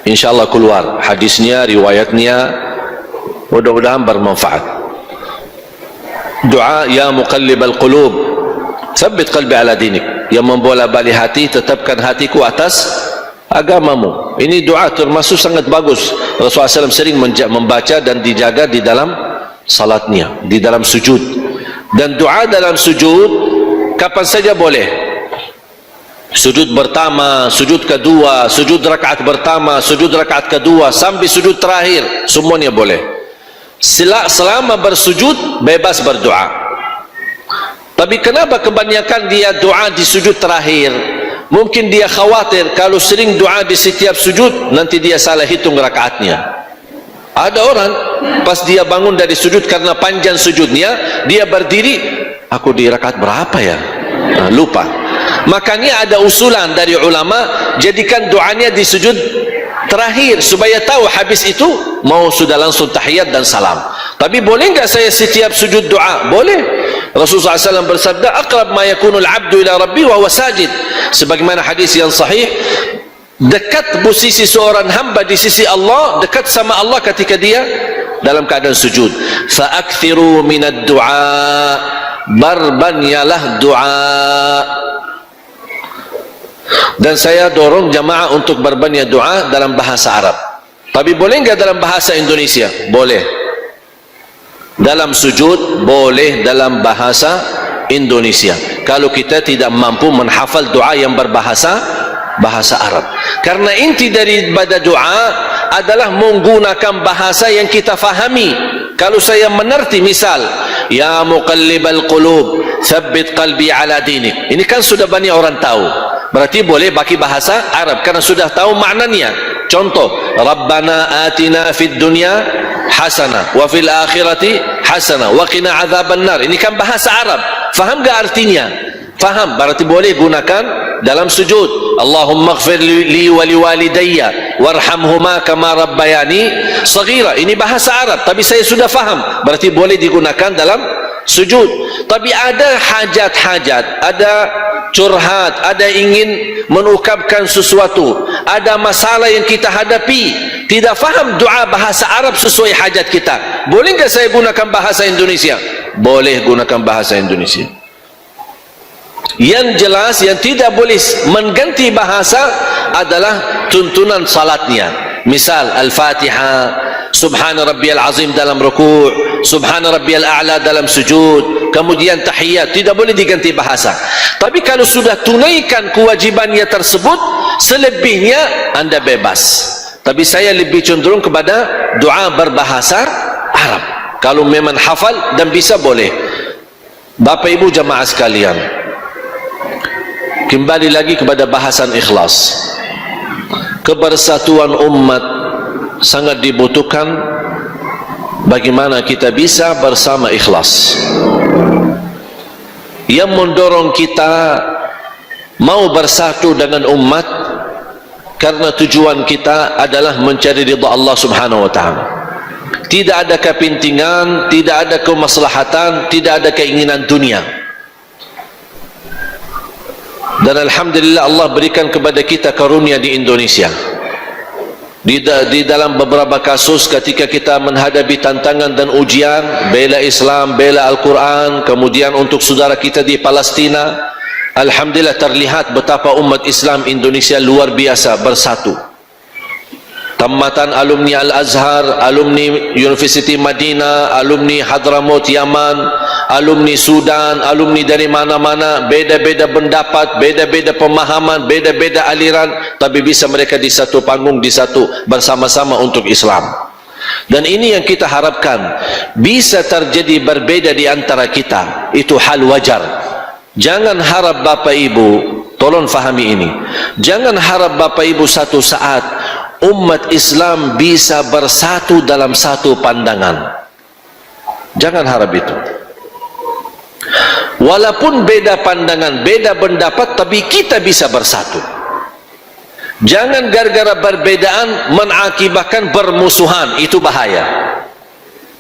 B: insyaallah keluar hadisnya, riwayatnya, Mudah-mudahan bermanfaat. Doa ya muqallibal qulub, tsabbit qalbi ala dinik. Yang membola-balik hati, tetapkan hatiku atas agamamu. Ini doa termasuk sangat bagus. Rasulullah SAW sering membaca dan dijaga di dalam salatnya, di dalam sujud. Dan doa dalam sujud kapan saja boleh. Sujud pertama, sujud kedua, sujud rakaat pertama, sujud rakaat kedua, sampai sujud terakhir, semuanya boleh. Selama bersujud bebas berdoa. Tapi kenapa kebanyakan dia doa di sujud terakhir? Mungkin dia khawatir kalau sering doa di setiap sujud nanti dia salah hitung rakaatnya. Ada orang pas dia bangun dari sujud karena panjang sujudnya, dia berdiri, aku di rakaat berapa ya? Lupa. Makanya ada usulan dari ulama, jadikan doanya di sujud terakhir supaya tahu habis itu mau sudah langsung tahiyat dan salam. Tapi boleh enggak saya setiap sujud doa? Boleh. Rasulullah SAW bersabda, aqrab ma yakunul abdu ila rabbi wa huwa sajid. Sebagaimana hadis yang sahih, dekat posisi seorang hamba di sisi Allah, dekat sama Allah ketika dia dalam keadaan sujud. Fa akthiru minad du'a, barbanyalah doa. Dan saya dorong jamaah untuk berbanyak doa dalam bahasa Arab. Tapi boleh enggak dalam bahasa Indonesia? Boleh. Dalam sujud boleh dalam bahasa Indonesia kalau kita tidak mampu menghafal doa yang berbahasa Arab. Karena inti daripada doa adalah menggunakan bahasa yang kita fahami. Kalau saya mengerti, misal ya muqallibal qulub, tsabbit qalbi ala dinik, ini kan sudah banyak orang tahu, berarti boleh pakai bahasa Arab karena sudah tahu maknanya. Contoh, Rabbana atina fid dunya hasanah wa fil akhirati hasanah wa qina adzaban nar. Ini kan bahasa Arab. Faham enggak artinya? Faham, berarti boleh gunakan dalam sujud. Allahumma ighfir li wa liwalidayya warhamhuma kama rabbayani shaghira. Ini bahasa Arab, tapi saya sudah faham, berarti boleh digunakan dalam sujud. Tapi ada hajat-hajat, ada curhat, ada ingin mengungkapkan sesuatu, ada masalah yang kita hadapi, tidak faham doa bahasa Arab sesuai hajat kita. Boleh enggak saya gunakan bahasa Indonesia? Boleh gunakan bahasa Indonesia. Yang jelas yang tidak boleh mengganti bahasa adalah tuntunan salatnya. Misal Al-Fatihah, Subhana Rabbiyal Azim dalam ruku', Subhana Rabbiyal A'la dalam sujud, kemudian tahiyat, tidak boleh diganti bahasa. Tapi kalau sudah tunaikan kewajibannya tersebut, selebihnya anda bebas. Tapi saya lebih cenderung kepada doa berbahasa Arab. Kalau memang hafal dan bisa, boleh. Bapak Ibu jamaah sekalian, kembali lagi kepada bahasan ikhlas. Kebersatuan umat sangat dibutuhkan. Bagaimana kita bisa bersama ikhlas? Yang mendorong kita mau bersatu dengan umat karena tujuan kita adalah mencari ridha Allah Subhanahu wa taala. Tidak ada kepentingan, tidak ada kemaslahatan, tidak ada keinginan dunia. Dan alhamdulillah Allah berikan kepada kita karunia di Indonesia. Di dalam beberapa kasus ketika kita menghadapi tantangan dan ujian, bela Islam, bela Al-Quran, kemudian untuk saudara kita di Palestina, alhamdulillah terlihat betapa umat Islam Indonesia luar biasa bersatu. Tamatan alumni Al-Azhar, alumni University Madinah, alumni Hadramaut Yaman, alumni Sudan, alumni dari mana-mana, beda-beda pendapat, beda-beda pemahaman, beda-beda aliran, tapi bisa mereka di satu panggung, di satu bersama-sama untuk Islam. Dan ini yang kita harapkan. Bisa terjadi berbeda di antara kita, itu hal wajar. Jangan harap Bapak Ibu, tolong fahami ini, jangan harap Bapak Ibu satu saat umat Islam bisa bersatu dalam satu pandangan. Jangan harap itu. Walaupun beda pandangan, beda pendapat, tapi kita bisa bersatu. Jangan gara-gara perbedaan mengakibatkan bermusuhan, itu bahaya.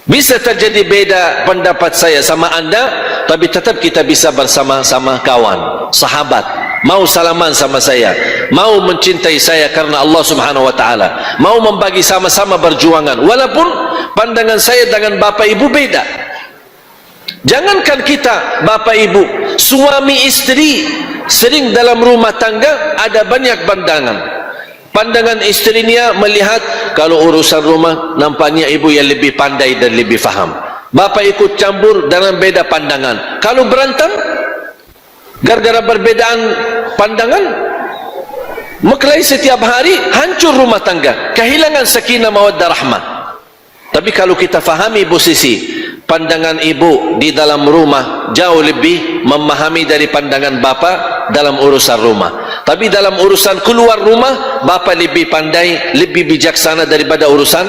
B: Bisa terjadi beda pendapat saya sama anda, tapi tetap kita bisa bersama-sama kawan, sahabat, mau salaman sama saya, mau mencintai saya karena Allah Subhanahu wa taala, mau membagi sama-sama berjuangan walaupun pandangan saya dengan bapa ibu beda. Jangankan kita bapa ibu, suami istri sering dalam rumah tangga ada banyak pandangan. Pandangan istrinya melihat kalau urusan rumah nampaknya ibu yang lebih pandai dan lebih faham. Bapa ikut campur dalam beda pandangan. Kalau berantem gara-gara perbedaan pandangan, mekelahi setiap hari, hancur rumah tangga, kehilangan sakinah mawaddah rahmah. Tapi kalau kita fahami posisi pandangan ibu di dalam rumah jauh lebih memahami dari pandangan bapa dalam urusan rumah. Tapi dalam urusan keluar rumah, bapa lebih pandai, lebih bijaksana daripada urusan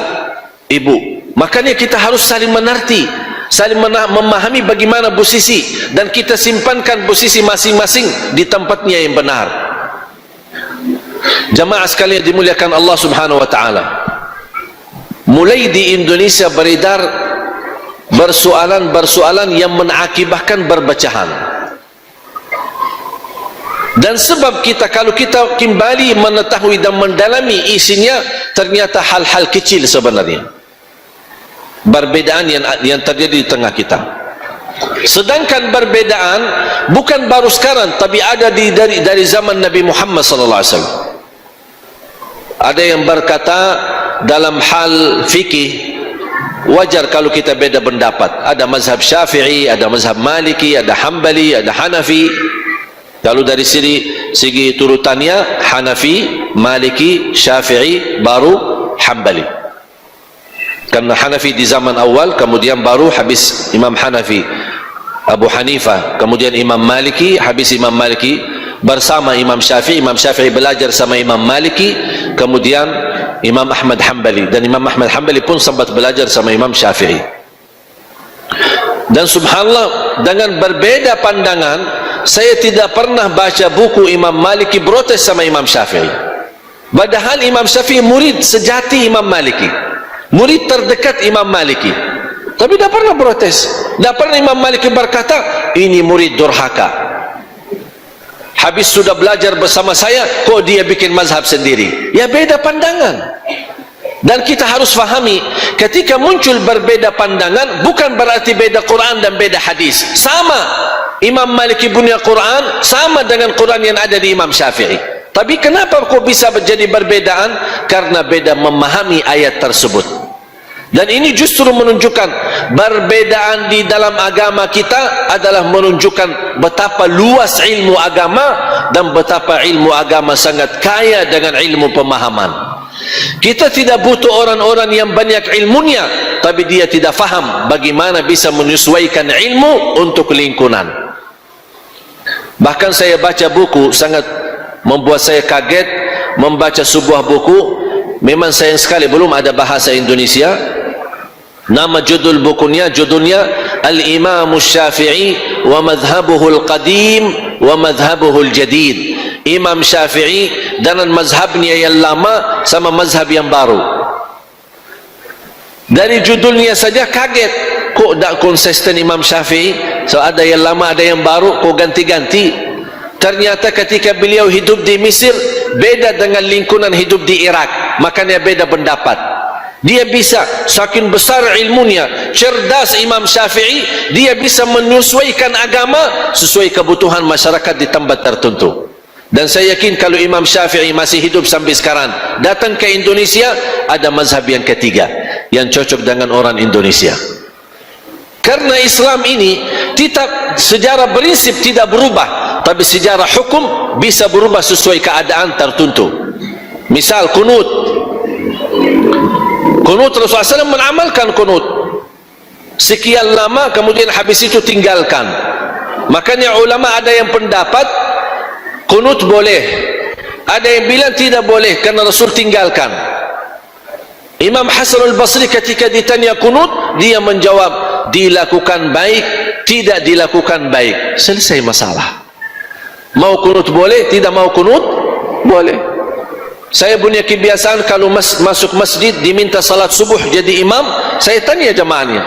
B: ibu. Makanya kita harus saling mengerti, saling memahami bagaimana posisi, dan kita simpankan posisi masing-masing di tempatnya yang benar. Jamaah sekalian dimuliakan Allah Subhanahu wa taala, mulai di Indonesia beredar persoalan-persoalan yang mengakibatkan perpecahan. Dan sebab kita, kalau kita kembali mengetahui dan mendalami isinya, ternyata hal-hal kecil sebenarnya, perbedaan yang terjadi di tengah kita. Sedangkan perbedaan bukan baru sekarang, tapi ada dari zaman Nabi Muhammad sallallahu alaihi wasallam. Ada yang berkata dalam hal fikih wajar kalau kita beda pendapat. Ada mazhab Syafi'i, ada mazhab Maliki, ada Hambali, ada Hanafi. Kalau dari segi turutannya Hanafi, Maliki, Syafi'i, baru Hambali. Karena Hanafi di zaman awal, kemudian baru habis Imam Hanafi, Abu Hanifah, kemudian Imam Maliki, habis Imam Maliki bersama Imam Syafi'i. Imam Syafi'i belajar sama Imam Maliki, kemudian Imam Ahmad Hambali, dan Imam Ahmad Hambali pun sempat belajar sama Imam Syafi'i. Dan subhanallah, dengan berbeda pandangan, saya tidak pernah baca buku Imam Maliki protes sama Imam Syafi'i. Padahal Imam Syafi'i murid sejati Imam Maliki, murid terdekat Imam Maliki, tapi tidak pernah protes. Tidak pernah Imam Maliki berkata ini murid durhaka, habis sudah belajar bersama saya kok dia bikin mazhab sendiri. Ya, beda pandangan. Dan kita harus fahami, ketika muncul berbeda pandangan bukan berarti beda Quran dan beda hadis. Sama, Imam Maliki punya Quran sama dengan Quran yang ada di Imam Syafi'i. Tapi kenapa kok bisa menjadi perbedaan? Karena beda memahami ayat tersebut. Dan ini justru menunjukkan perbedaan di dalam agama kita adalah menunjukkan betapa luas ilmu agama dan betapa ilmu agama sangat kaya dengan ilmu pemahaman. Kita tidak butuh orang-orang yang banyak ilmunya tapi dia tidak faham bagaimana bisa menyesuaikan ilmu untuk lingkungan. Bahkan saya baca buku, sangat membuat saya kaget membaca sebuah buku, memang sayang sekali belum ada bahasa Indonesia. Nama judulnya Al-Imam Syafi'i wa madhhabuhu al-qadim wa madhhabuhu al-jadid. Imam Syafi'i dan mazhabnya yang lama sama mazhab yang baru. Dari judulnya saja kaget, kok tak konsisten Imam Syafi'i? So ada yang lama, ada yang baru, kok ganti-ganti? Ternyata ketika beliau hidup di Mesir beda dengan lingkungan hidup di Irak, makanya beda pendapat. Dia bisa, saking besar ilmunya, cerdas Imam Syafi'i, dia bisa menyesuaikan agama sesuai kebutuhan masyarakat di tempat tertentu. Dan saya yakin kalau Imam Syafi'i masih hidup sampai sekarang, datang ke Indonesia, ada mazhab yang ketiga yang cocok dengan orang Indonesia. Karena Islam ini tidak, sejarah prinsip tidak berubah, tapi sejarah hukum bisa berubah sesuai keadaan tertentu. Misal kunut Rasulullah SAW mengamalkan kunut sekian lama, kemudian habis itu tinggalkan. Makanya ulama ada yang pendapat kunut boleh, ada yang bilang tidak boleh karena Rasul tinggalkan. Imam Hasan al-Basri ketika ditanya kunut, dia menjawab dilakukan baik, tidak dilakukan baik, selesai masalah. Mau kunut boleh, tidak mau kunut boleh. Saya punya kebiasaan kalau masuk masjid diminta salat subuh jadi imam, saya tanya jamaahnya,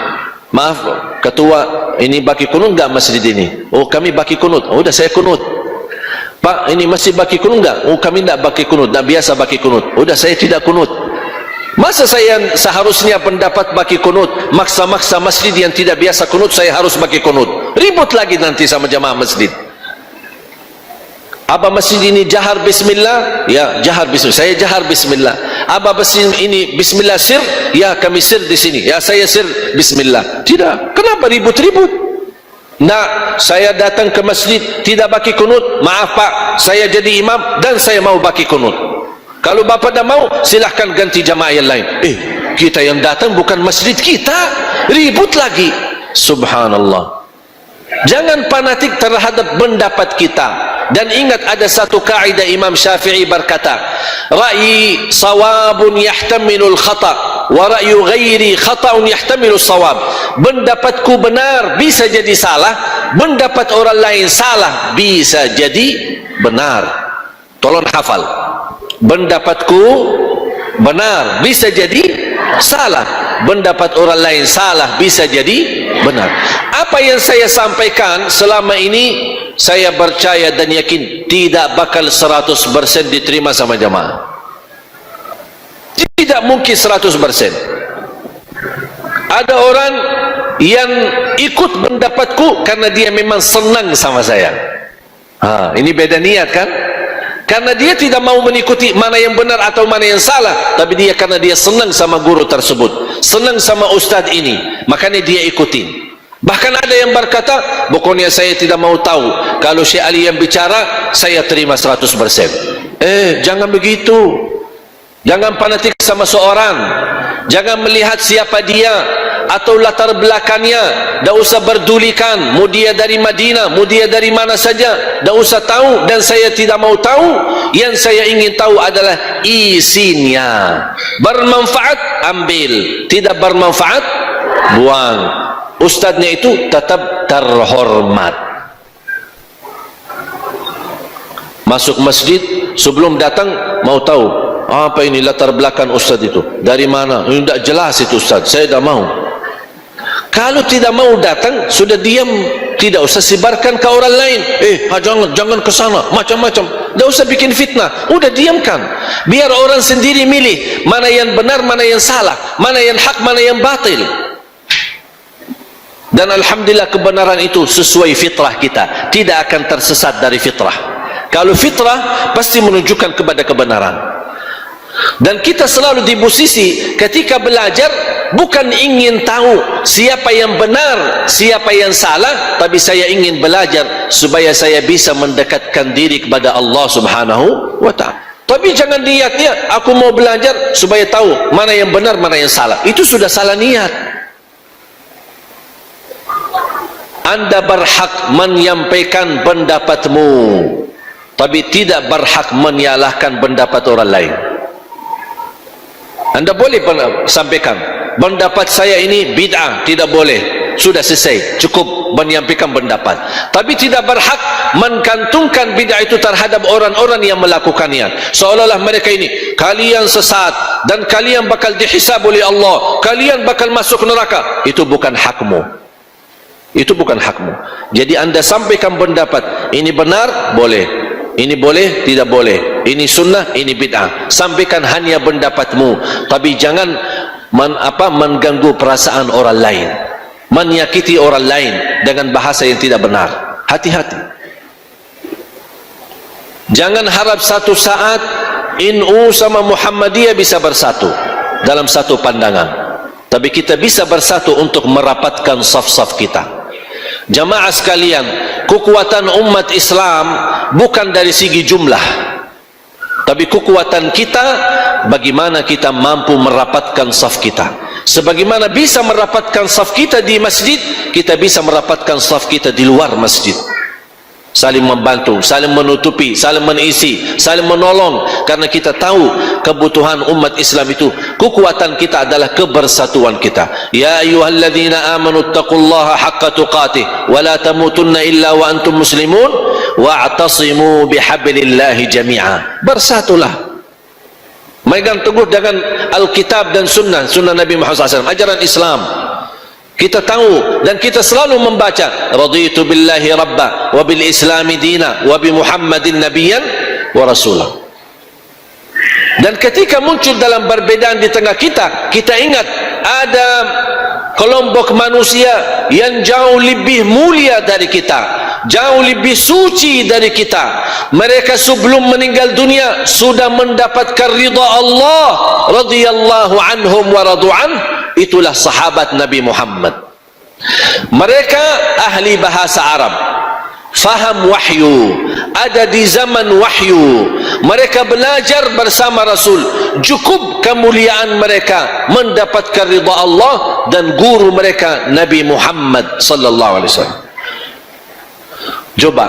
B: maaf ketua, ini baki kunut enggak masjid ini? Oh kami baki kunut. Oh udah saya kunut. Pak, ini masih baki kunut enggak? Oh, kami enggak baki kunut, enggak biasa baki kunut. Udah, saya tidak kunut. Masa saya seharusnya pendapat baki kunut, maksa-maksa masjid yang tidak biasa kunut, saya harus baki kunut. Ribut lagi nanti sama jamaah masjid. Apa masjid ini jahar bismillah? Ya, jahar bismillah. Saya jahar bismillah. Apa masjid ini bismillah sir? Ya, kami sir di sini. Ya, saya sir bismillah. Tidak. Kenapa ribut-ribut? Nah, saya datang ke masjid tidak baki kunut, maaf Pak, saya jadi imam dan saya mau baki kunut. Kalau Bapak tidak mau, silahkan ganti jamaah yang lain. Kita yang datang bukan masjid kita, ribut lagi. Subhanallah. Jangan fanatik terhadap pendapat kita. Dan ingat ada satu kaidah Imam Syafi'i berkata, ra'yi sawabun yahtamilul khata' wa ra'yu ghairi khata'un yahtamilul sawab. Pendapatku benar bisa jadi salah, pendapat orang lain salah bisa jadi benar. Tolong hafal. Pendapatku benar bisa jadi salah, pendapat orang lain salah bisa jadi benar. Apa yang saya sampaikan selama ini, saya percaya dan yakin tidak bakal 100% diterima sama jamaah. Tidak mungkin 100%. Ada orang yang ikut pendapatku karena dia memang senang sama saya. Ini beda niat kan? Karena dia tidak mau mengikuti mana yang benar atau mana yang salah, tapi dia karena dia senang sama guru tersebut, senang sama ustaz ini, makanya dia ikutin. Bahkan ada yang berkata, pokoknya saya tidak mau tahu, kalau Syekh Ali yang bicara, saya terima 100%. Jangan begitu. Jangan fanatik sama seorang. Jangan melihat siapa dia atau latar belakangnya. Tak usah berdulikan, mau dia dari Madinah, mau dia dari mana saja, tak usah tahu, dan saya tidak mau tahu. Yang saya ingin tahu adalah isinya. Bermanfaat, ambil. Tidak bermanfaat, buang. Ustadznya itu tetap terhormat. Masuk masjid, sebelum datang mau tahu apa ini latar belakang ustadz itu, dari mana, ini tidak jelas itu ustadz, saya tidak mau. Kalau tidak mau datang, sudah diam, tidak usah sebarkan ke orang lain. Jangan ke sana, macam-macam. Tidak usah bikin fitnah, udah diamkan. Biar orang sendiri milih mana yang benar, mana yang salah, mana yang hak, mana yang batil. Dan alhamdulillah kebenaran itu sesuai fitrah kita, tidak akan tersesat dari fitrah. Kalau fitrah pasti menunjukkan kepada kebenaran. Dan kita selalu di posisi ketika belajar bukan ingin tahu siapa yang benar, siapa yang salah, tapi saya ingin belajar supaya saya bisa mendekatkan diri kepada Allah Subhanahu wa ta'ala. Tapi jangan niatnya aku mau belajar supaya tahu mana yang benar, mana yang salah. Itu sudah salah niat. Anda berhak menyampaikan pendapatmu, tapi tidak berhak menyalahkan pendapat orang lain. Anda boleh sampaikan pendapat saya ini bid'ah, tidak boleh, sudah selesai, cukup menyampaikan pendapat. Tapi tidak berhak menggantungkan bid'ah itu terhadap orang-orang yang melakukannya, seolah-olah mereka ini kalian sesat dan kalian bakal dihisab oleh Allah, kalian bakal masuk neraka. Itu bukan hakmu. Itu bukan hakmu. Jadi anda sampaikan pendapat, ini benar, boleh, ini boleh, tidak boleh, ini sunnah, ini bid'ah. Sampaikan hanya pendapatmu, tapi jangan mengganggu perasaan orang lain, menyakiti orang lain dengan bahasa yang tidak benar. Hati-hati. Jangan harap satu saat NU sama Muhammadiyah bisa bersatu dalam satu pandangan, tapi kita bisa bersatu untuk merapatkan saf-saf kita. Jamaah sekalian, kekuatan umat Islam bukan dari segi jumlah, tapi kekuatan kita bagaimana kita mampu merapatkan saf kita. Sebagaimana bisa merapatkan saf kita di masjid, kita bisa merapatkan saf kita di luar masjid. Saling membantu, saling menutupi, saling mengisi, saling menolong, karena kita tahu kebutuhan umat Islam itu. Kekuatan kita adalah kebersatuan kita. Ya ayyuhalladzina amanu taqullaha haqqa tuqatih wa la tamutunna illa wa antum muslimun wa'tasimu bihablillahi jami'a. Bersatulah, megang teguh dengan Alkitab dan sunnah Nabi Muhammad SAW, ajaran Islam. Kita tahu dan kita selalu membaca raditu billahi rabba wa bil islami dina wa bi muhammadin nabiyyan wa rasulah. Dan ketika muncul dalam perbedaan di tengah kita, kita ingat ada kelompok manusia yang jauh lebih mulia dari kita, jauh lebih suci dari kita. Mereka sebelum meninggal dunia sudah mendapatkan ridha Allah radhiyallahu anhum wa radu'an. Itulah sahabat Nabi Muhammad. Mereka ahli bahasa Arab, faham wahyu, ada di zaman wahyu. Mereka belajar bersama Rasul. Cukup kemuliaan mereka mendapatkan ridha Allah dan guru mereka Nabi Muhammad sallallahu alaihi wasallam. Coba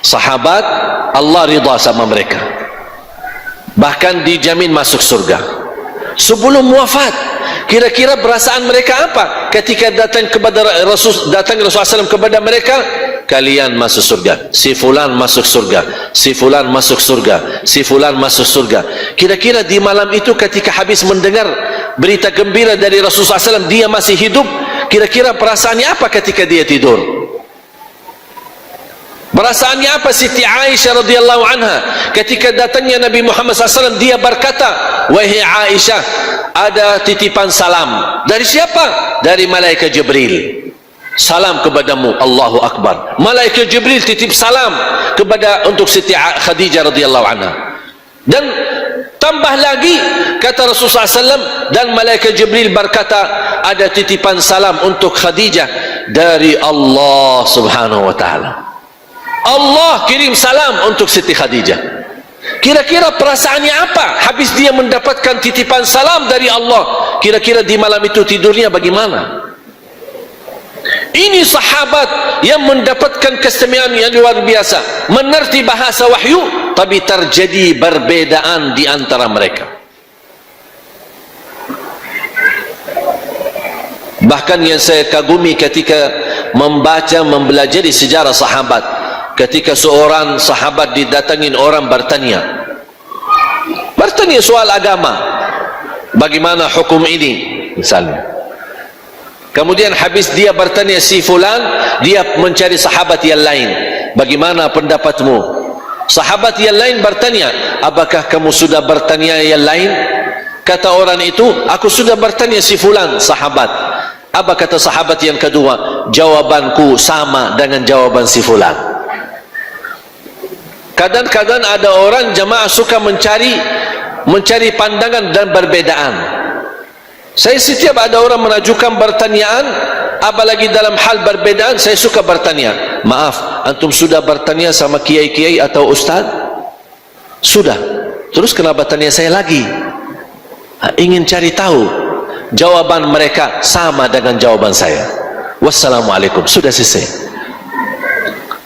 B: sahabat, Allah ridha sama mereka, bahkan dijamin masuk surga sebelum wafat. Kira-kira perasaan mereka apa ketika datang kepada Rasulullah SAW kepada mereka? Kalian masuk surga, si fulan masuk surga, si fulan masuk surga, si fulan masuk surga. Kira-kira di malam itu ketika habis mendengar berita gembira dari Rasulullah SAW, dia masih hidup, kira-kira perasaannya apa ketika dia tidur? Perasaannya apa Siti Aisyah radhiyallahu anha ketika datangnya Nabi Muhammad SAW? Dia berkata, wahai Aisyah, ada titipan salam. Dari siapa? Dari malaikat Jibril. Salam kepadamu. Allahu Akbar. Malaikat Jibril titip salam untuk Siti Khadijah radhiyallahu anha. Dan tambah lagi kata Rasulullah SAW, dan malaikat Jibril berkata, ada titipan salam untuk Khadijah dari Allah subhanahu wa ta'ala. Allah kirim salam untuk Siti Khadijah. Kira-kira perasaannya apa habis dia mendapatkan titipan salam dari Allah? Kira-kira di malam itu tidurnya bagaimana? Ini sahabat yang mendapatkan keistimewaan yang luar biasa, mengerti bahasa wahyu, tapi terjadi perbedaan di antara mereka. Bahkan yang saya kagumi ketika mempelajari sejarah sahabat, ketika seorang sahabat didatangin orang bertanya soal agama, bagaimana hukum ini misalnya. Kemudian habis dia bertanya si fulan, dia mencari sahabat yang lain, bagaimana pendapatmu? Sahabat yang lain bertanya, apakah kamu sudah bertanya yang lain? Kata orang itu, aku sudah bertanya si fulan sahabat. Apa kata sahabat yang kedua? Jawabanku sama dengan jawaban si fulan. Kadang-kadang ada orang jemaah suka mencari pandangan dan perbedaan. Saya setiap ada orang mengajukan pertanyaan, apalagi dalam hal perbedaan, saya suka bertanya, maaf, antum sudah bertanya sama kiai-kiai atau ustaz? Sudah. Terus kenapa tanya saya lagi? Ingin cari tahu. Jawaban mereka sama dengan jawaban saya. Wassalamualaikum. Sudah selesai.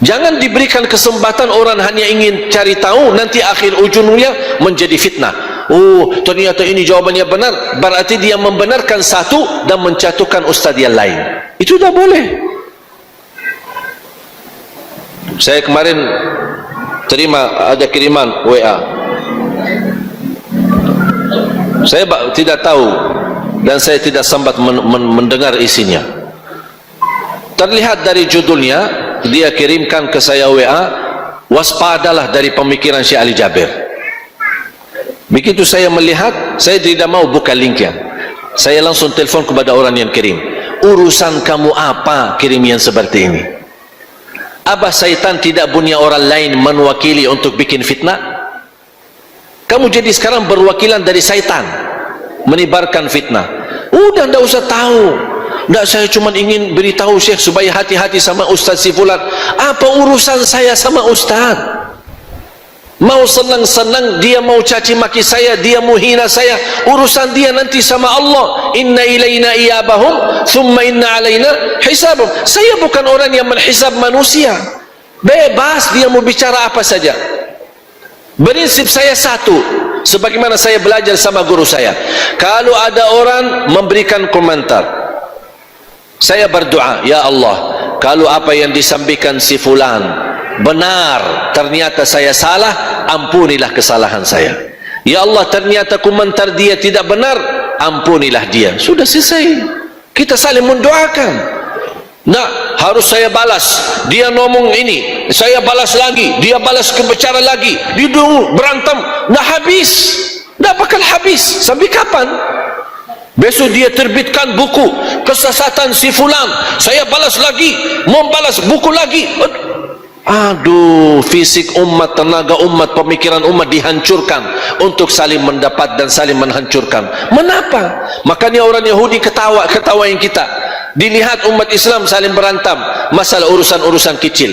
B: Jangan diberikan kesempatan orang hanya ingin cari tahu, nanti akhir ujungnya menjadi fitnah. Oh, ternyata ini jawabannya benar, berarti dia membenarkan satu dan menjatuhkan ustaz yang lain. Itu tak boleh. Saya kemarin terima ada kiriman WA. Saya tidak tahu dan saya tidak sempat mendengar isinya. Terlihat dari judulnya, dia kirimkan ke saya WA, waspadalah dari pemikiran Syekh Ali Jabir. Begitu saya melihat, saya tidak mau buka linknya. Saya langsung telepon kepada orang yang kirim. Urusan kamu apa kirim yang seperti ini? Apa syaitan tidak punya orang lain mewakili untuk bikin fitnah? Kamu jadi sekarang berwakilan dari syaitan menyebarkan fitnah. Udah tidak usah tahu. Tidak, saya cuma ingin beritahu Syekh supaya hati-hati sama Ustaz si fulan. Apa urusan saya sama Ustaz? Mau senang-senang dia mau caci maki saya, dia mau hina saya, urusan dia nanti sama Allah. Inna ilaina iyabahum thumma inna alaina hisabum. Saya bukan orang yang menghisab manusia. Bebas dia mau bicara apa saja. Prinsip saya satu, sebagaimana saya belajar sama guru saya. Kalau ada orang memberikan komentar, saya berdoa, ya Allah, kalau apa yang disampaikan si fulan benar, ternyata saya salah, ampunilah kesalahan saya. Ya Allah, ternyata komentar dia tidak benar, ampunilah dia. Sudah selesai. Kita saling mendoakan. Nah, harus saya balas. Dia ngomong ini, saya balas lagi. Dia balas kebicara lagi. Didung, berantem. Nah habis. Dah bakal habis. Sampai kapan? Besok dia terbitkan buku kesesatan si fulan. Saya balas lagi. Membalas buku lagi. Aduh, fisik umat, tenaga umat, pemikiran umat dihancurkan untuk saling mendapat dan saling menghancurkan. Mengapa? Makanya orang Yahudi ketawain kita. Dilihat umat Islam saling berantam masalah urusan-urusan kecil.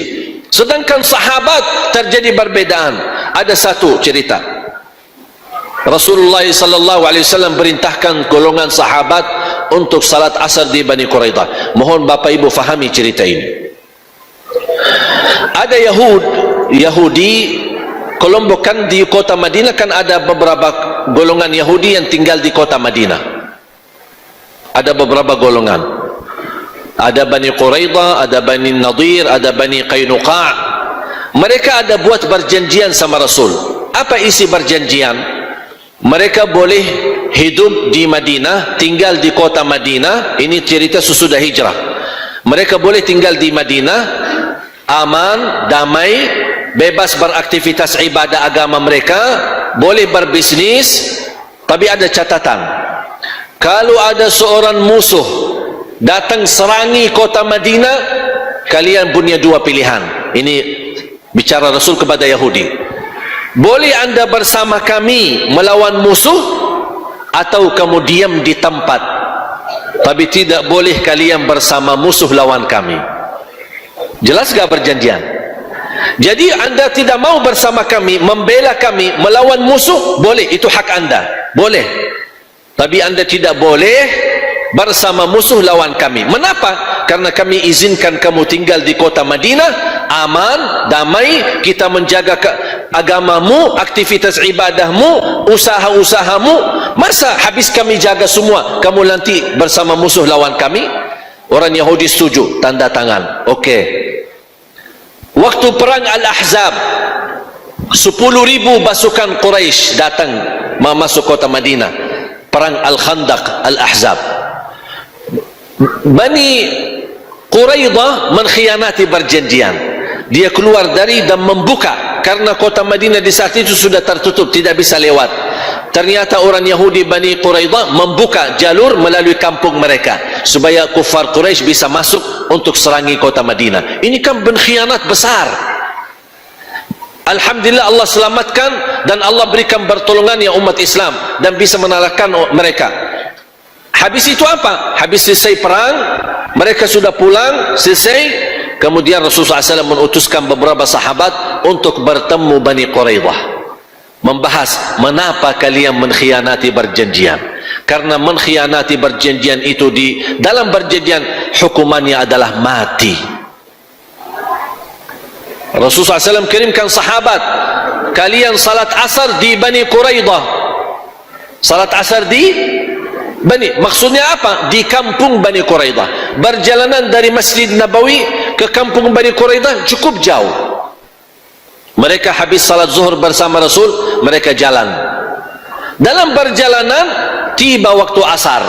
B: Sedangkan sahabat terjadi perbedaan. Ada satu cerita. Rasulullah SAW perintahkan golongan sahabat untuk salat asar di Bani Quraidah. Mohon Bapak Ibu fahami cerita ini. Ada Yahudi Kelompok kan di kota Madinah kan ada beberapa golongan Yahudi yang tinggal di kota Madinah. Ada beberapa golongan. Ada Bani Quraidah, ada Bani Nadir, ada Bani Qainuqa'. Mereka ada buat perjanjian sama Rasul. Apa isi perjanjian? Mereka boleh hidup di Madinah, tinggal di kota Madinah. Ini cerita sesudah hijrah. Mereka boleh tinggal di Madinah, aman, damai, bebas beraktivitas ibadah agama mereka, boleh berbisnis, tapi ada catatan. Kalau ada seorang musuh datang serangi kota Madinah, kalian punya dua pilihan. Ini bicara Rasul kepada Yahudi. Boleh anda bersama kami melawan musuh, atau kamu diam di tempat, tapi tidak boleh kalian bersama musuh lawan kami. Jelas gak perjanjian? Jadi anda tidak mau bersama kami, membela kami, melawan musuh, boleh, itu hak anda, boleh. Tapi anda tidak boleh bersama musuh lawan kami. Mengapa? Karena kami izinkan kamu tinggal di kota Madinah, aman, damai, kita menjaga agamamu, aktivitas ibadahmu, usaha-usahamu. Masa habis kami jaga semua, kamu nanti bersama musuh lawan kami? Orang Yahudi setuju, tanda tangan. Okey. Waktu perang Al-Ahzab, 10,000 pasukan Quraisy datang masuk kota Madinah. Perang Al-Khandaq, Al-Ahzab. Bani Quraidah mengkhianati perjanjian. Dia keluar dari dan membuka, karena kota Madinah di saat itu sudah tertutup, tidak bisa lewat. Ternyata orang Yahudi Bani Quraidah membuka jalur melalui kampung mereka supaya kufar Quraisy bisa masuk untuk serangi kota Madinah. Ini kan pengkhianat besar. Alhamdulillah Allah selamatkan dan Allah berikan pertolongan ya umat Islam dan bisa mengalahkan mereka. Habis itu apa? Habis selesai perang, mereka sudah pulang, selesai. Kemudian Rasulullah SAW mengutuskan beberapa sahabat untuk bertemu Bani Quraidah, membahas mengapa kalian mengkhianati perjanjian. Karena mengkhianati perjanjian itu, di dalam perjanjian hukumannya adalah mati. Rasulullah SAW kirimkan sahabat, kalian salat asar di Bani Quraidah. Salat asar di Bani, maksudnya apa? Di kampung Bani Quraidah. Perjalanan dari Masjid Nabawi ke kampung Bani Quraidah cukup jauh. Mereka habis salat zuhur bersama Rasul, mereka jalan. Dalam perjalanan tiba waktu asar.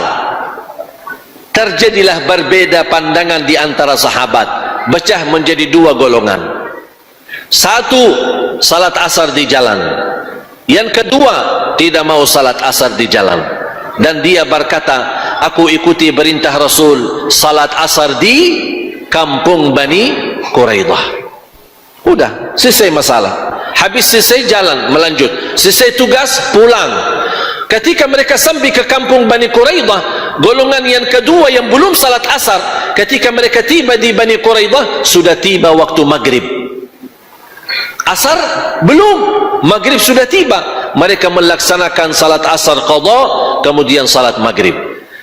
B: Terjadilah berbeda pandangan di antara sahabat, pecah menjadi dua golongan. Satu salat asar di jalan, yang kedua tidak mau salat asar di jalan. Dan dia berkata, aku ikuti perintah Rasul, salat asar di kampung Bani Quraidah. Udah, selesai masalah. Habis selesai jalan, melanjut. Selesai tugas, pulang. Ketika mereka sampai ke kampung Bani Quraidah, golongan yang kedua yang belum salat asar, ketika mereka tiba di Bani Quraidah, sudah tiba waktu maghrib. Asar belum, maghrib sudah tiba. Mereka melaksanakan salat asar qadha, kemudian salat maghrib.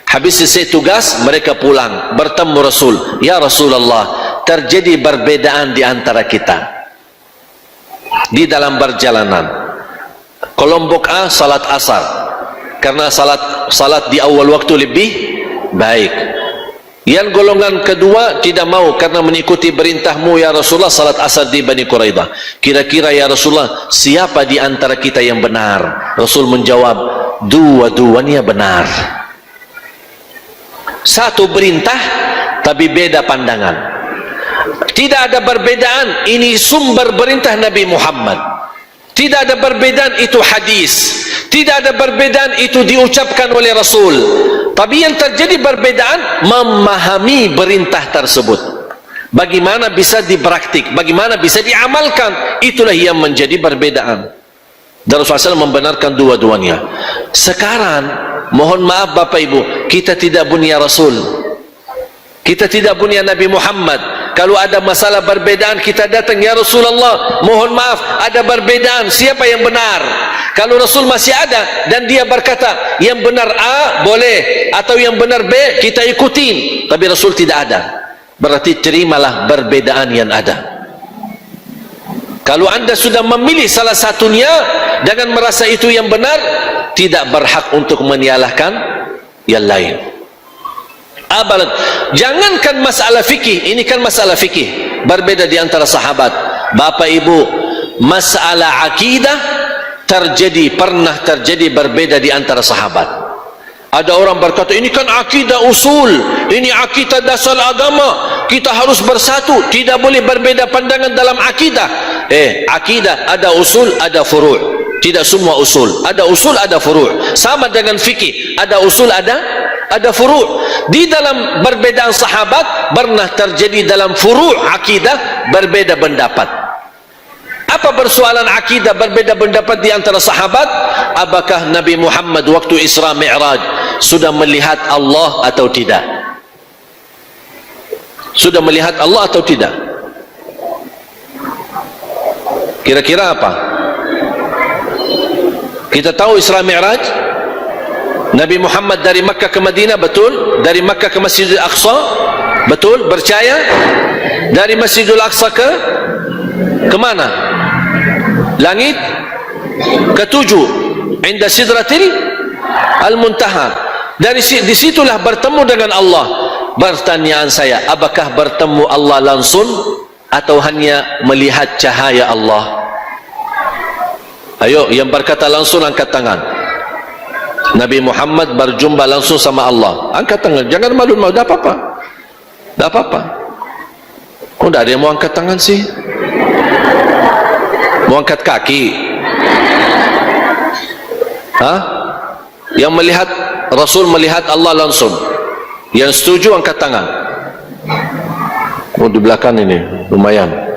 B: Habis selesai tugas, mereka pulang bertemu Rasul. Ya Rasulullah, terjadi perbedaan di antara kita di dalam perjalanan. Kelompok A salat asar karena salat di awal waktu lebih baik. Yang golongan kedua tidak mau karena mengikuti perintahmu ya Rasulullah, salat asar di Bani Quraidah. Kira-kira ya Rasulullah, siapa di antara kita yang benar? Rasul menjawab, dua-duanya benar. Satu perintah, tapi beda pandangan. Tidak ada perbedaan, ini sumber perintah Nabi Muhammad. Tidak ada perbedaan, itu hadis. Tidak ada perbedaan, itu diucapkan oleh Rasul. Tapi yang terjadi perbedaan, memahami perintah tersebut. Bagaimana bisa dipraktik, bagaimana bisa diamalkan, itulah yang menjadi perbedaan. Dan Rasulullah SAW membenarkan dua-duanya. Sekarang, mohon maaf Bapak Ibu, kita tidak punya Rasul, kita tidak punya Nabi Muhammad. Kalau ada masalah perbedaan, kita datang, ya Rasulullah, mohon maaf, ada perbedaan, siapa yang benar? Kalau Rasul masih ada dan dia berkata yang benar A boleh, atau yang benar B kita ikutin, tapi Rasul tidak ada, berarti terimalah perbedaan yang ada. Kalau anda sudah memilih salah satunya dengan merasa itu yang benar, tidak berhak untuk menyalahkan yang lain. Abalan, jangankan masalah fikih, ini kan masalah fikih, berbeda di antara sahabat. Bapak Ibu, masalah akidah pernah terjadi berbeda di antara sahabat. Ada orang berkata, ini kan akidah usul, ini akidah dasar agama, kita harus bersatu, tidak boleh berbeda pandangan dalam akidah. Akidah ada usul, ada furu'. Tidak semua usul, ada usul, ada furu'. Sama dengan fikih, ada usul, ada furu'. Di dalam perbedaan sahabat pernah terjadi dalam furu' akidah berbeda pendapat. Apa persoalan akidah berbeda pendapat di antara sahabat? Apakah Nabi Muhammad waktu Isra Mi'raj sudah melihat Allah atau tidak? Sudah melihat Allah atau tidak? Kira-kira apa? Kita tahu Isra Mi'raj, Nabi Muhammad dari Makkah ke Madinah, betul? Dari Makkah ke Masjidil Aqsa, betul? Percaya? Dari Masjidil Aqsa ke mana? Langit ketujuh, inda sidratil al-muntaha. Disitulah bertemu dengan Allah. Pertanyaan saya, apakah bertemu Allah langsung atau hanya melihat cahaya Allah? Ayo, yang berkata langsung angkat tangan. Nabi Muhammad berjumpa langsung sama Allah, angkat tangan, jangan malu-malu, tak apa-apa, tak apa-apa. Kok tidak ada yang mau angkat tangan sih? Mau angkat kaki? Hah? Yang melihat Rasul melihat Allah langsung, yang setuju angkat tangan. Oh, di belakang ini lumayan.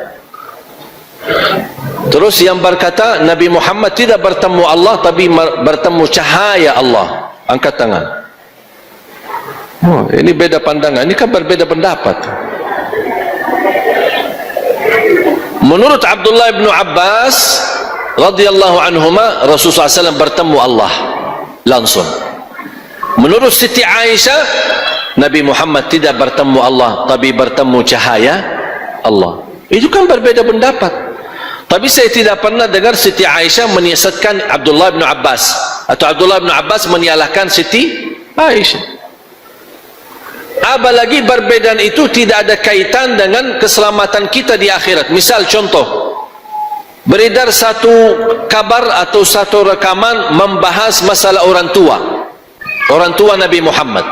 B: Terus yang berkata Nabi Muhammad tidak bertemu Allah tapi bertemu cahaya Allah, angkat tangan. Oh, ini beda pandangan, ini kan berbeda pendapat. Menurut Abdullah bin Abbas radhiyallahu anhuma, Rasulullah SAW bertemu Allah langsung. Menurut Siti Aisyah, Nabi Muhammad tidak bertemu Allah tapi bertemu cahaya Allah. Itu kan berbeda pendapat. Tapi saya tidak pernah dengar Siti Aisyah menyesatkan Abdullah bin Abbas, atau Abdullah bin Abbas menyalahkan Siti Aisyah. Apalagi perbedaan itu tidak ada kaitan dengan keselamatan kita di akhirat. Misal contoh, beredar satu kabar atau satu rekaman membahas masalah orang tua Nabi Muhammad.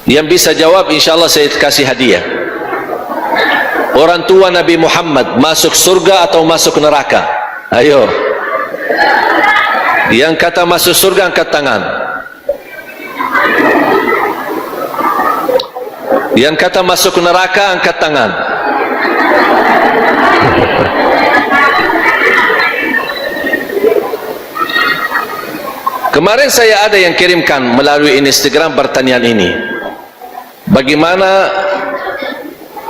B: Yang bisa jawab insyaallah saya kasih hadiah. Orang tua Nabi Muhammad masuk surga atau masuk neraka? Ayo, yang kata masuk surga angkat tangan. Yang kata masuk neraka angkat tangan. Kemarin saya ada yang kirimkan melalui Instagram pertanyaan ini, bagaimana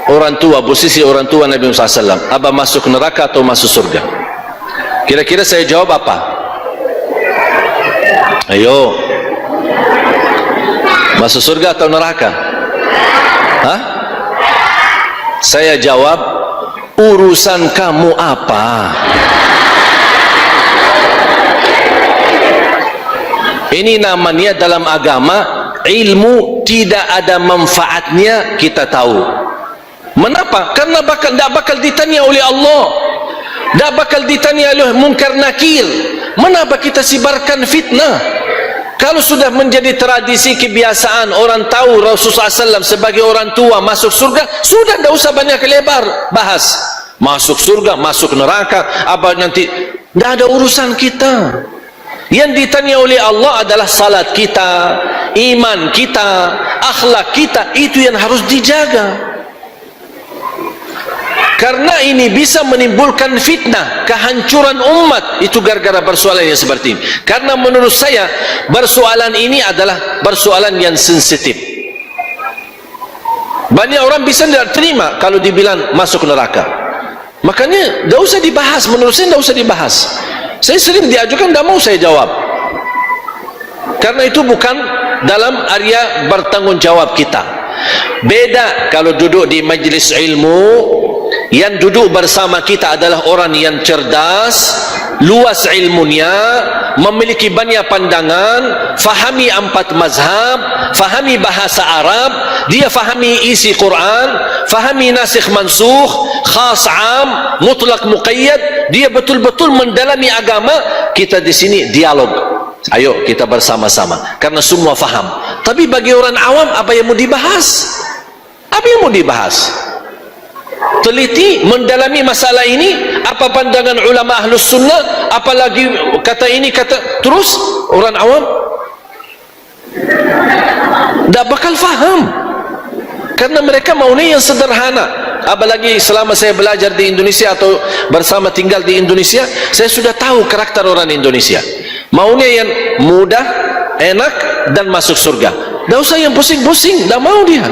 B: orang tua, posisi orang tua Nabi Muhammad SAW, apa masuk neraka atau masuk surga? Kira-kira saya jawab apa? Ayo, masuk surga atau neraka? Hah? Saya jawab, urusan kamu apa? Ini namanya dalam agama ilmu tidak ada manfaatnya kita tahu. Mengapa? Karena tidak bakal ditanya oleh Allah, tidak bakal ditanya oleh munkar nakir. Mengapa kita sibarkan fitnah? Kalau sudah menjadi tradisi kebiasaan, orang tahu Rasulullah SAW sebagai orang tua masuk surga, sudah tidak usah banyak lebar bahas masuk surga, masuk neraka, apa nanti, tidak ada urusan kita. Yang ditanya oleh Allah adalah salat kita, iman kita, akhlak kita, itu yang harus dijaga. Karena ini bisa menimbulkan fitnah, kehancuran umat, itu gara-gara persoalan yang seperti ini. Karena menurut saya persoalan ini adalah persoalan yang sensitif. Banyak orang bisa tidak terima kalau dibilang masuk neraka. Makanya tidak usah dibahas, menurut saya tidak usah dibahas. Saya sering diajukan, tidak mau saya jawab. Karena itu bukan dalam area bertanggung jawab kita. Beda kalau duduk di majlis ilmu, yang duduk bersama kita adalah orang yang cerdas, luas ilmunya, memiliki banyak pandangan, fahami 4 mazhab, fahami bahasa Arab, dia fahami isi Quran, fahami nasikh mansukh, khas am, mutlak muqayyad, dia betul-betul mendalami agama. Kita di sini dialog, ayo kita bersama-sama, karena semua faham. Tapi bagi orang awam, apa yang mau dibahas? Apa yang mau dibahas? Teliti mendalami masalah ini, apa pandangan ulama ahlus sunnah, apalagi kata ini kata, terus orang awam tidak bakal faham, karena mereka maunya yang sederhana. Apalagi selama saya belajar di Indonesia atau bersama tinggal di Indonesia, saya sudah tahu karakter orang Indonesia, maunya yang mudah, enak, dan masuk surga. Tidak usah yang pusing-pusing, tidak mau dia.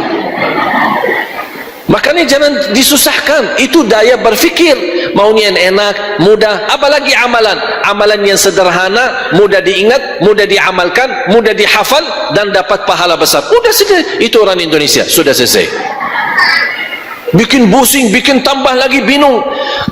B: Makanya jangan disusahkan, itu daya berfikir, maunya yang enak, mudah, apalagi amalan, amalan yang sederhana, mudah diingat, mudah diamalkan, mudah dihafal, dan dapat pahala besar. Udah selesai, itu orang Indonesia, sudah selesai. Bikin pusing, bikin tambah lagi bingung.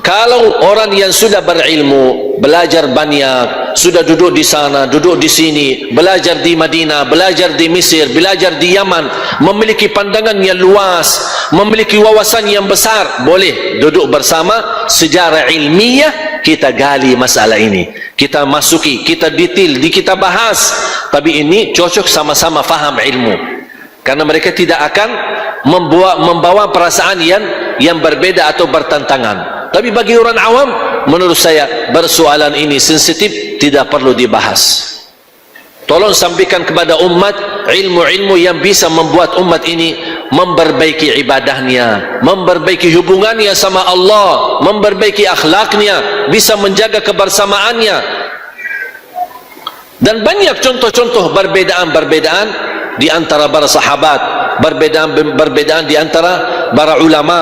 B: Kalau orang yang sudah berilmu, belajar banyak, sudah duduk di sana, duduk di sini, belajar di Madinah, belajar di Mesir, belajar di Yaman, memiliki pandangan yang luas, memiliki wawasan yang besar, boleh duduk bersama sejarah ilmiah, kita gali masalah ini, kita masuki, kita detail, kita bahas. Tapi ini cocok sama-sama faham ilmu, karena mereka tidak akan membawa perasaan yang berbeda atau bertentangan. Tapi bagi orang awam, menurut saya persoalan ini sensitif, tidak perlu dibahas. Tolong sampaikan kepada umat ilmu-ilmu yang bisa membuat umat ini memperbaiki ibadahnya, memperbaiki hubungannya sama Allah, memperbaiki akhlaknya, bisa menjaga kebersamaannya. Dan banyak contoh-contoh perbedaan-perbedaan di antara para sahabat, perbedaan di antara para ulama,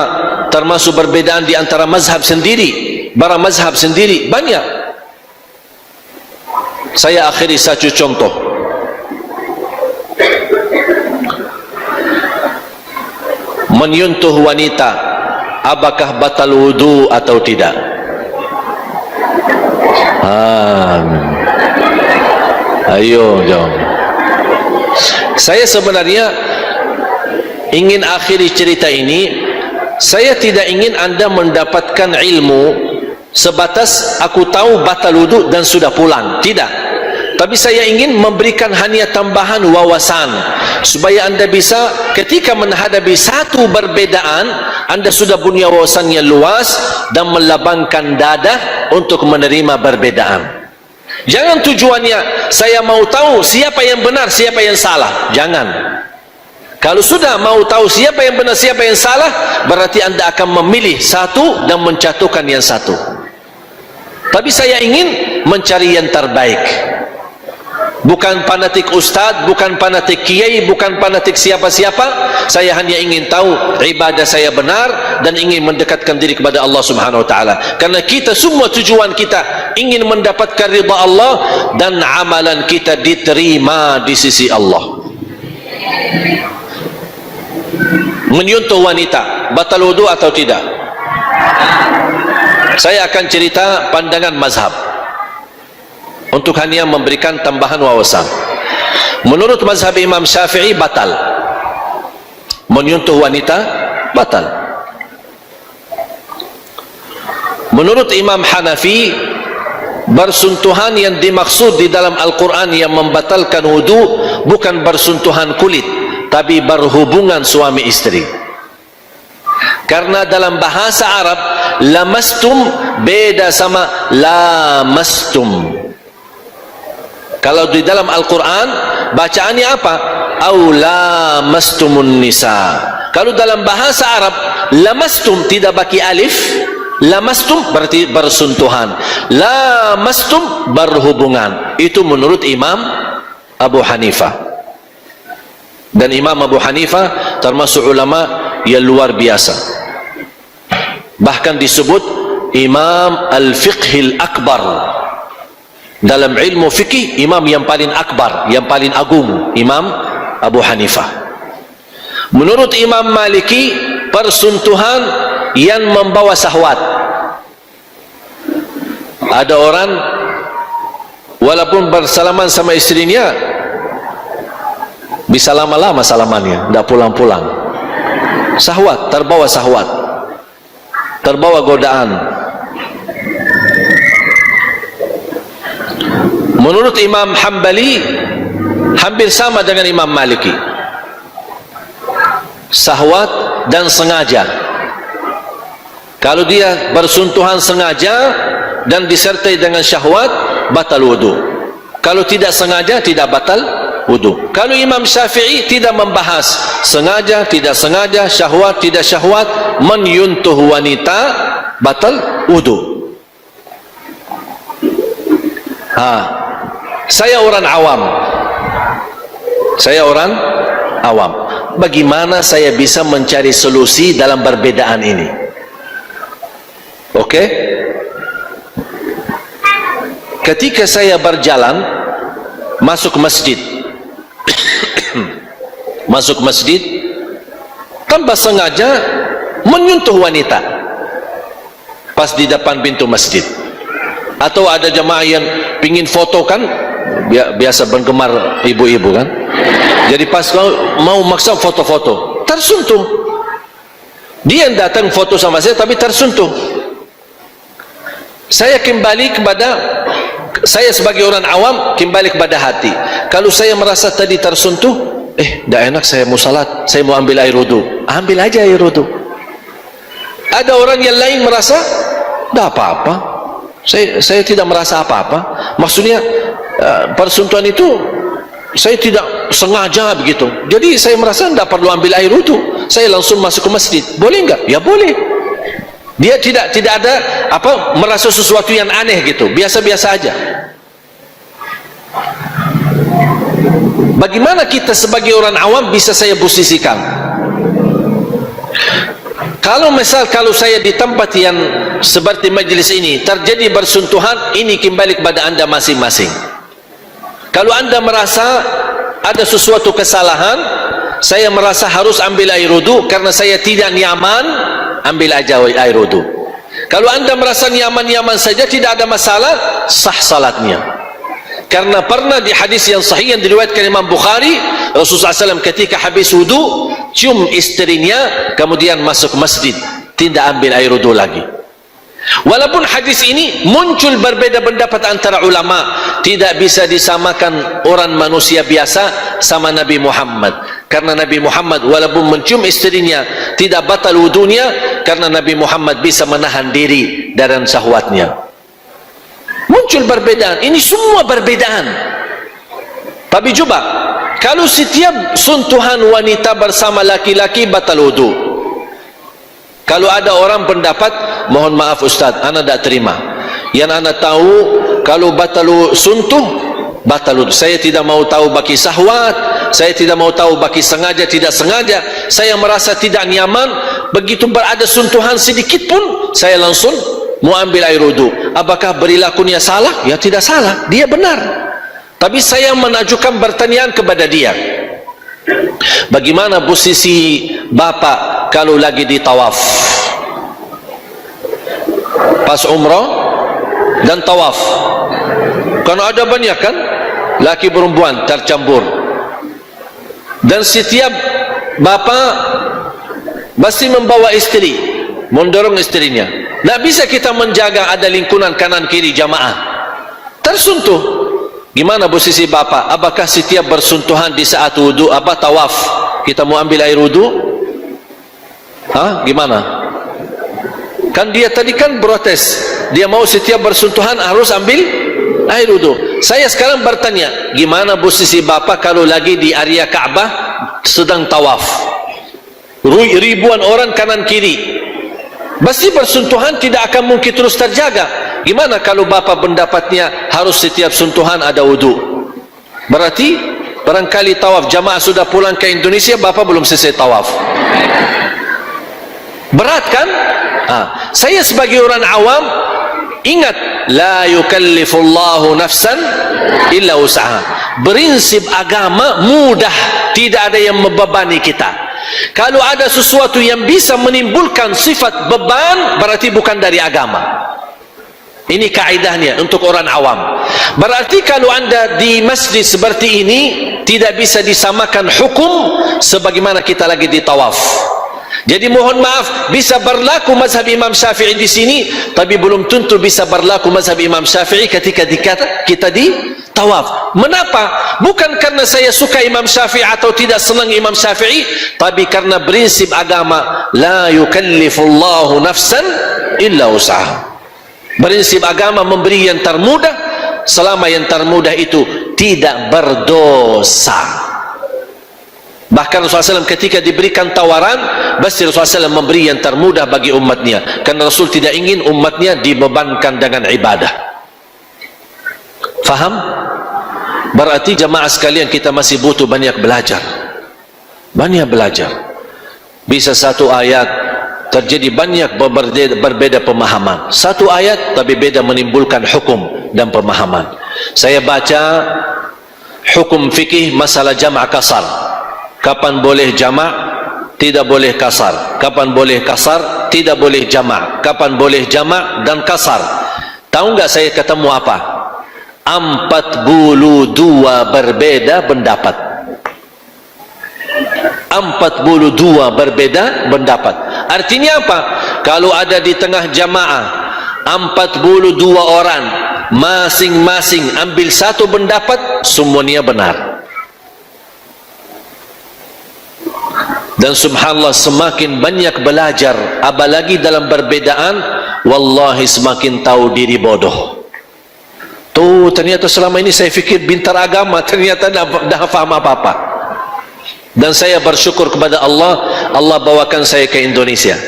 B: termasuk perbedaan di antara mazhab sendiri, para mazhab sendiri, banyak. Saya akhiri satu contoh. Menyentuh wanita, apakah batal wudu atau tidak? Ayo jawab. Saya sebenarnya ingin akhiri cerita ini. Saya tidak ingin anda mendapatkan ilmu sebatas aku tahu batal wudu dan sudah pulang, tidak. Tapi saya ingin memberikan hanya tambahan wawasan, supaya anda bisa ketika menghadapi satu perbedaan, anda sudah punya wawasan yang luas dan melabangkan dada untuk menerima perbedaan. Jangan tujuannya saya mau tahu siapa yang benar, siapa yang salah. Jangan. Kalau sudah mau tahu siapa yang benar, siapa yang salah, berarti anda akan memilih satu dan menjatuhkan yang satu. Tapi saya ingin mencari yang terbaik. Bukan fanatik ustaz, bukan fanatik kiai, bukan fanatik siapa-siapa. Saya hanya ingin tahu ibadah saya benar dan ingin mendekatkan diri kepada Allah Subhanahu wa taala. Karena kita semua tujuan kita ingin mendapatkan ridha Allah dan amalan kita diterima di sisi Allah. Menyentuh wanita batal wudu atau tidak? Saya akan cerita pandangan mazhab untuk hanya memberikan tambahan wawasan. Menurut mazhab Imam Syafi'i batal. Menyentuh wanita batal. Menurut Imam Hanafi bersentuhan yang dimaksud di dalam Al-Quran yang membatalkan wudu bukan bersentuhan kulit, tapi berhubungan suami istri. Karena dalam bahasa Arab lamastum beda sama lamastum. Kalau di dalam Al-Quran bacaannya apa? Au lamastumun nisa. Kalau dalam bahasa Arab lamastum tidak bagi alif, lamastum berarti bersentuhan, lamastum berhubungan. Itu menurut Imam Abu Hanifah. Dan Imam Abu Hanifah termasuk ulama yang luar biasa, bahkan disebut Imam Al-Fiqhil Akbar. Dalam ilmu fikih, imam yang paling akbar, yang paling agung, Imam Abu Hanifah. Menurut Imam Maliki, persentuhan yang membawa syahwat. Ada orang walaupun bersalaman sama istrinya bisa lama-lama salamannya, tidak pulang-pulang. Syahwat, terbawa syahwat, terbawa godaan. Menurut Imam Hambali hampir sama dengan Imam Maliki, syahwat dan sengaja. Kalau dia bersentuhan sengaja dan disertai dengan syahwat, batal wudu. Kalau tidak sengaja, tidak batal wudu. Kalau Imam Syafi'i tidak membahas sengaja, tidak sengaja, syahwat, tidak syahwat, menyentuh wanita, batal wudu. Saya orang awam. Saya orang awam. Bagaimana saya bisa mencari solusi dalam perbedaan ini? Oke? Ketika saya berjalan masuk masjid, masuk masjid tanpa sengaja menyentuh wanita pas di depan pintu masjid. Atau ada jemaah yang pingin foto kan, biasa penggemar ibu-ibu kan, jadi pas mau maksa foto-foto, tersentuh. Dia yang datang foto sama saya tapi tersentuh. Saya kembali kepada, saya sebagai orang awam kembali kepada hati. Kalau saya merasa tadi tersentuh, tidak enak, saya mau salat, saya mau ambil air wudu, ambil aja air wudu. Ada orang yang lain merasa tidak apa-apa, saya tidak merasa apa-apa. Maksudnya persentuhan itu saya tidak sengaja begitu, jadi saya merasa tidak perlu ambil air wudu, saya langsung masuk ke masjid. Boleh enggak? Ya boleh. Dia tidak ada apa, merasa sesuatu yang aneh gitu, biasa-biasa aja. Bagaimana kita sebagai orang awam bisa saya posisikan? Kalau saya di tempat yang seperti majlis ini terjadi bersentuhan, ini kembali kepada anda masing-masing. Kalau anda merasa ada sesuatu kesalahan, saya merasa harus ambil air wudu karena saya tidak nyaman, ambil aja air wudu. Kalau anda merasa nyaman-nyaman saja, tidak ada masalah, sah salatnya. Karena pernah di hadis yang sahih yang diriwayatkan Imam Bukhari, Rasulullah SAW ketika habis wudu cium istrinya, kemudian masuk masjid, tidak ambil air wudu lagi. Walaupun hadis ini muncul berbeda pendapat antara ulama, tidak bisa disamakan orang manusia biasa sama Nabi Muhammad. Karena Nabi Muhammad walaupun mencium istrinya tidak batal wudunya, karena Nabi Muhammad bisa menahan diri dari syahwatnya. Muncul perbedaan, ini semua perbedaan. Tapi coba, kalau setiap sentuhan wanita bersama laki-laki batal wudu, kalau ada orang pendapat, mohon maaf Ustaz, ana tidak terima. Yang ana tahu, kalau batal sentuh, batal wudu. Saya tidak mau tahu bagi syahwat, saya tidak mau tahu bagi sengaja tidak sengaja. Saya merasa tidak nyaman, begitu berada sentuhan sedikit pun, saya langsung mau ambil air wudu. Apakah perilakunya salah? Ya tidak salah, dia benar. Tapi saya menajukan pertanyaan kepada dia, bagaimana posisi bapak kalau lagi di tawaf, pas umrah dan tawaf? Karena ada banyak kan laki perempuan tercampur, dan setiap bapak pasti membawa istri, mendorong istrinya. Tidak bisa kita menjaga ada lingkungan kanan kiri jamaah. tersentuh. Gimana posisi bapa? Apakah setiap bersentuhan di saat wudu, tawaf, kita mau ambil air wudu? Gimana? Kan dia tadi kan protes, dia mau setiap bersentuhan harus ambil air wudu. Saya sekarang bertanya, gimana posisi bapa kalau lagi di area Ka'bah sedang tawaf, ribuan orang kanan kiri, pasti bersentuhan tidak akan mungkin terus terjaga. Gimana kalau bapa pendapatnya harus setiap sentuhan ada wudu? Berarti barangkali tawaf jamaah sudah pulang ke Indonesia, bapa belum selesai tawaf. Berat kan? Saya sebagai orang awam ingat, la yukallifullahu nafsan illa usaha. Prinsip agama mudah, tidak ada yang membebani kita. Kalau ada sesuatu yang bisa menimbulkan sifat beban, berarti bukan dari agama. Ini kaidahnya untuk orang awam. Berarti kalau anda di masjid seperti ini, tidak bisa disamakan hukum sebagaimana kita lagi di tawaf. Jadi mohon maaf, bisa berlaku mazhab Imam Syafi'i di sini, tapi belum tentu bisa berlaku mazhab Imam Syafi'i ketika kita di tawaf. Mengapa? Bukan karena saya suka Imam Syafi'i atau tidak senang Imam Syafi'i, tapi karena prinsip agama, la yukallifullahu nafsan illa usaha. Prinsip agama memberi yang termudah, selama yang termudah itu tidak berdosa. Bahkan Rasulullah SAW ketika diberikan tawaran, pasti Rasulullah SAW memberi yang termudah bagi umatnya, karena Rasul tidak ingin umatnya dibebankan dengan ibadah. Faham? Berarti jamaah sekalian, kita masih butuh banyak belajar. Banyak belajar. Bisa satu ayat terjadi banyak berbeda pemahaman. Satu ayat tapi beda menimbulkan hukum dan pemahaman. Saya baca hukum fikih masalah jamak kasar. Kapan boleh jamak, tidak boleh kasar. Kapan boleh kasar, tidak boleh jamak. Kapan boleh jamak dan kasar. Tahu enggak saya ketemu apa? 42 berbeda pendapat. 42 berbeda pendapat. Artinya apa? Kalau ada di tengah jamaah 42 orang, masing-masing ambil satu pendapat, semuanya benar. Dan subhanallah, semakin banyak belajar, apalagi dalam perbedaan, wallahi semakin tahu diri bodoh. Tuh, ternyata selama ini saya fikir bintar agama, ternyata dah faham apa-apa. Dan saya bersyukur kepada Allah, Allah bawakan saya ke Indonesia.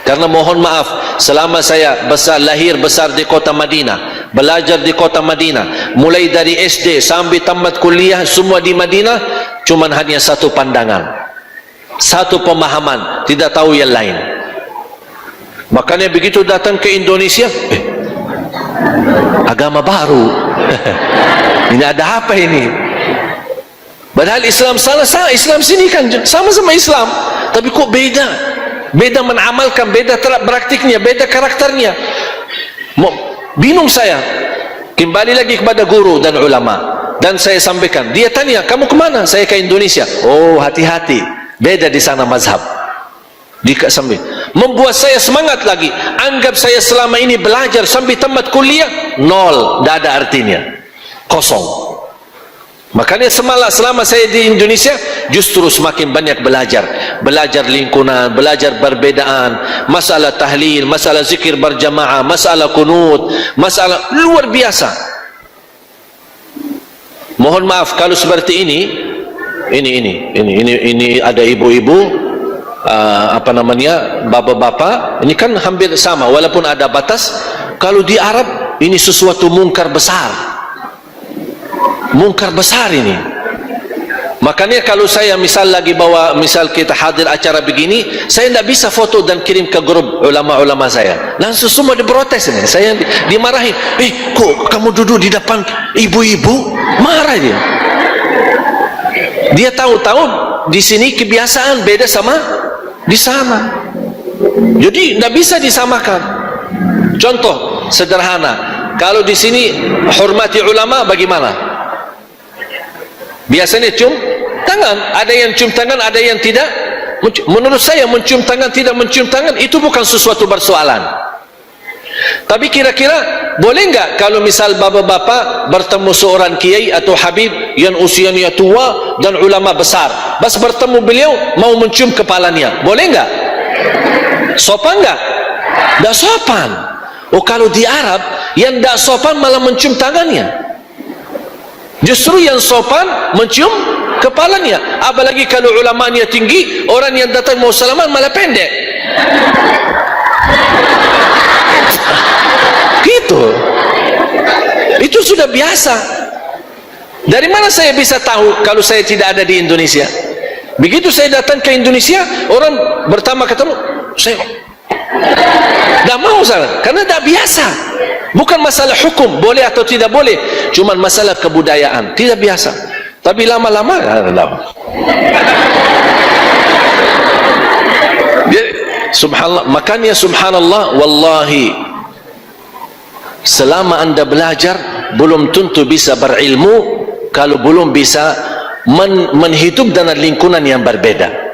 B: Karena mohon maaf, selama saya lahir besar di kota Madinah, belajar di kota Madinah, mulai dari SD sampai tamat kuliah semua di Madinah, cuman hanya satu pandangan, satu pemahaman, tidak tahu yang lain. Makanya begitu datang ke Indonesia, agama baru. Ini ada apa ini? Padahal Islam salah, Islam sini kan sama-sama Islam, tapi kok beda? Beda menamalkan, beda praktiknya, beda karakternya. Bingung saya. Kembali lagi kepada guru dan ulama, dan saya sampaikan. Dia tanya, kamu kemana? Saya ke Indonesia. Oh, hati-hati, beda di sana mazhab. Membuat saya semangat lagi. Anggap saya selama ini belajar sampai tamat kuliah, nol, tidak ada artinya, kosong. Makanya selama saya di Indonesia, justru semakin banyak belajar lingkungan, belajar perbedaan, masalah tahlil, masalah zikir berjamaah, masalah kunut, masalah luar biasa. Mohon maaf kalau seperti ini ada ibu-ibu, bapak-bapak, ini kan hampir sama walaupun ada batas. Kalau di Arab ini sesuatu mungkar besar. Mungkar besar ini. Makanya kalau saya misal kita hadir acara begini, saya tidak bisa foto dan kirim ke grup ulama-ulama saya. Langsung semua diprotes ini. Saya dimarahin. Kok kamu duduk di depan ibu-ibu? Marah dia. Dia tahu-tahu di sini kebiasaan beda sama di sana. Jadi tidak bisa disamakan. Contoh sederhana, kalau di sini hormati ulama bagaimana? Biasanya cium tangan, ada yang cium tangan, ada yang tidak. Menurut saya mencium tangan, tidak mencium tangan itu bukan sesuatu persoalan. Tapi kira-kira boleh enggak kalau misal bapa-bapa bertemu seorang kiai atau habib yang usianya tua dan ulama besar, pas bertemu beliau mau mencium kepalanya, boleh enggak? Sopan enggak? Enggak sopan. Oh, kalau di Arab yang enggak sopan malah mencium tangannya. Justru yang sopan mencium kepalanya. Apalagi kalau ulamanya tinggi, orang yang datang mau salaman malah pendek. Gitu. Itu sudah biasa. Dari mana saya bisa tahu kalau saya tidak ada di Indonesia? Begitu saya datang ke Indonesia, orang pertama ketemu saya tidak mau salah, karena tidak biasa. Bukan masalah hukum boleh atau tidak boleh, cuma masalah kebudayaan tidak biasa. Tapi lama-lama subhanallah. Makanya subhanallah, wallahi, selama anda belajar belum tentu bisa berilmu kalau belum bisa menghidup dalam lingkungan yang berbeda.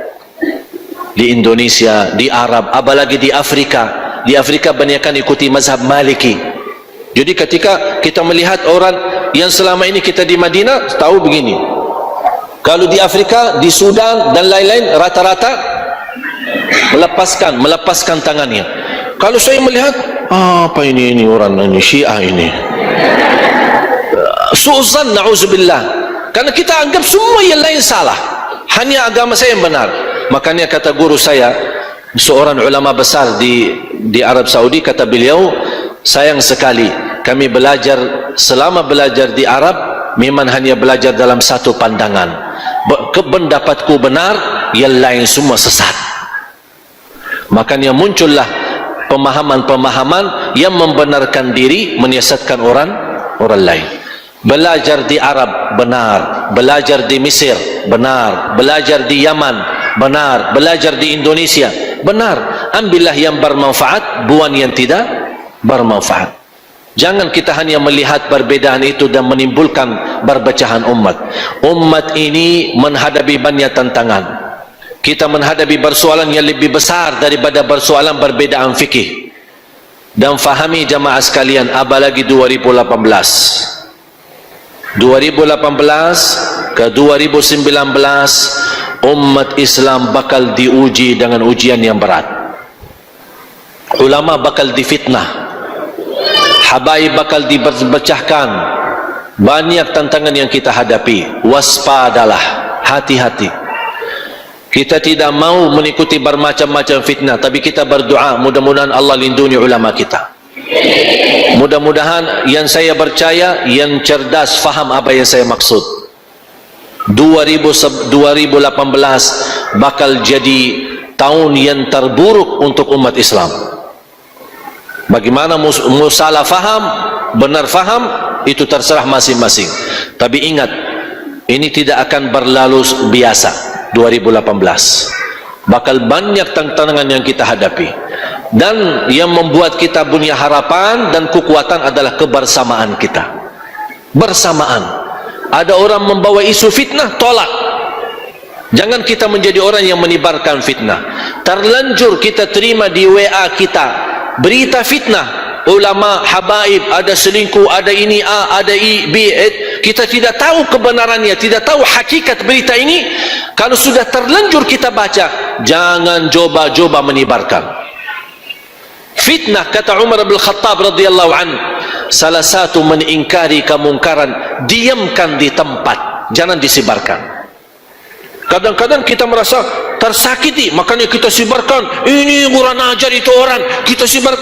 B: Di Indonesia, di Arab, apalagi di Afrika. Di Afrika banyakkan ikuti mazhab Maliki. Jadi ketika kita melihat orang yang selama ini kita di Madinah tahu begini, kalau di Afrika, di Sudan dan lain-lain rata-rata melepaskan tangannya. Kalau saya melihat apa ini orang ini Syiah ini, su'zan, na'udzubillah, karena kita anggap semua yang lain salah, hanya agama saya yang benar. Makanya kata guru saya, seorang ulama besar di Arab Saudi, kata beliau, sayang sekali kami belajar, selama belajar di Arab memang hanya belajar dalam satu pandangan, pendapatku benar, yang lain semua sesat. Makanya muncullah pemahaman-pemahaman yang membenarkan diri, menyesatkan orang lain. Belajar di Arab benar, belajar di Mesir benar, belajar di Yaman benar, belajar di Indonesia benar. Ambillah yang bermanfaat, buang yang tidak bermanfaat. Jangan kita hanya melihat perbedaan itu dan menimbulkan perpecahan umat. Umat ini menghadapi banyak tantangan. Kita menghadapi persoalan yang lebih besar daripada persoalan perbedaan fikih. Dan fahami jamaah sekalian, apalagi 2018 ke 2019, umat Islam bakal diuji dengan ujian yang berat. Ulama bakal difitnah, habaib bakal dipecahkan. Banyak tantangan yang kita hadapi. Waspadalah, hati-hati. Kita tidak mau mengikuti bermacam-macam fitnah, tapi kita berdoa mudah-mudahan Allah lindungi ulama kita. Mudah-mudahan yang saya percaya, yang cerdas faham apa yang saya maksud. 2018 bakal jadi tahun yang terburuk untuk umat Islam. Bagaimana musalah faham, benar faham, itu terserah masing-masing. Tapi ingat, ini tidak akan berlalu biasa. 2018 bakal banyak tantangan yang kita hadapi, dan yang membuat kita punya harapan dan kekuatan adalah kebersamaan kita. Bersamaan. Ada orang membawa isu fitnah, tolak. Jangan kita menjadi orang yang menyebarkan fitnah. Terlanjur kita terima di WA kita berita fitnah, ulama, habaib, ada selingkuh, ada ini A, ada I, B, kita tidak tahu kebenarannya, tidak tahu hakikat berita ini. Kalau sudah terlanjur kita baca, jangan coba-coba menyebarkan fitnah. Kata Umar bin Khattab radhiyallahu anhu, salah satu mengingkari kemungkaran, diamkan di tempat, jangan disebarkan. Kadang-kadang kita merasa tersakiti, makanya kita sebarkan, ini kurang ajar itu orang, kita sebar,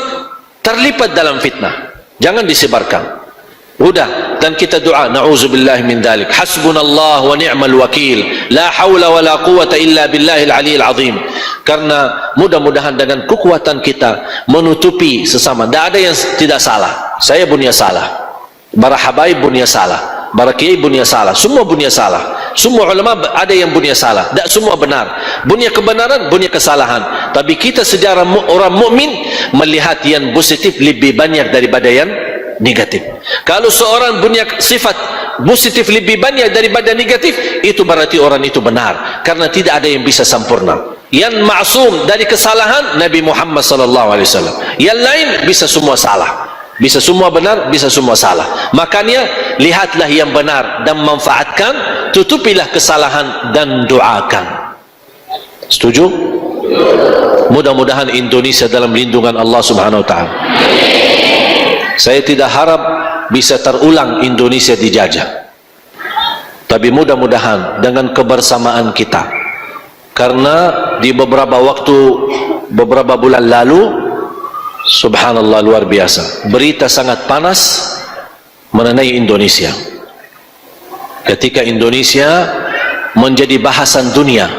B: terlibat dalam fitnah. Jangan disebarkan. Udah, dan kita doa, na'udzubillah min dzalik, hasbunallah wa ni'mal wakil, la haula wa la quwata illa billahil aliyil azim. Karena mudah-mudahan dengan kekuatan kita menutupi sesama. Tidak ada yang tidak salah. Saya punya salah, para habaib punya salah, para kiai punya salah, semua punya salah. Semua ulama ada yang punya salah, tidak semua benar. Punya kebenaran, punya kesalahan. Tapi kita sejarah orang mukmin melihat yang positif lebih banyak daripada yang negatif. Kalau seorang punya sifat positif lebih banyak daripada negatif, itu berarti orang itu benar, karena tidak ada yang bisa sempurna. yang maksum dari kesalahan Nabi Muhammad sallallahu alaihi wasallam. Yang lain bisa semua salah, bisa semua benar, bisa semua salah. Makanya lihatlah yang benar dan manfaatkan, tutupilah kesalahan dan doakan. Setuju? Mudah-mudahan Indonesia dalam lindungan Allah Subhanahu wa taala. Saya tidak harap bisa terulang Indonesia dijajah, tapi mudah-mudahan dengan kebersamaan kita, karena di beberapa waktu, beberapa bulan lalu, subhanallah, luar biasa, berita sangat panas mengenai Indonesia. Ketika Indonesia menjadi bahasan dunia,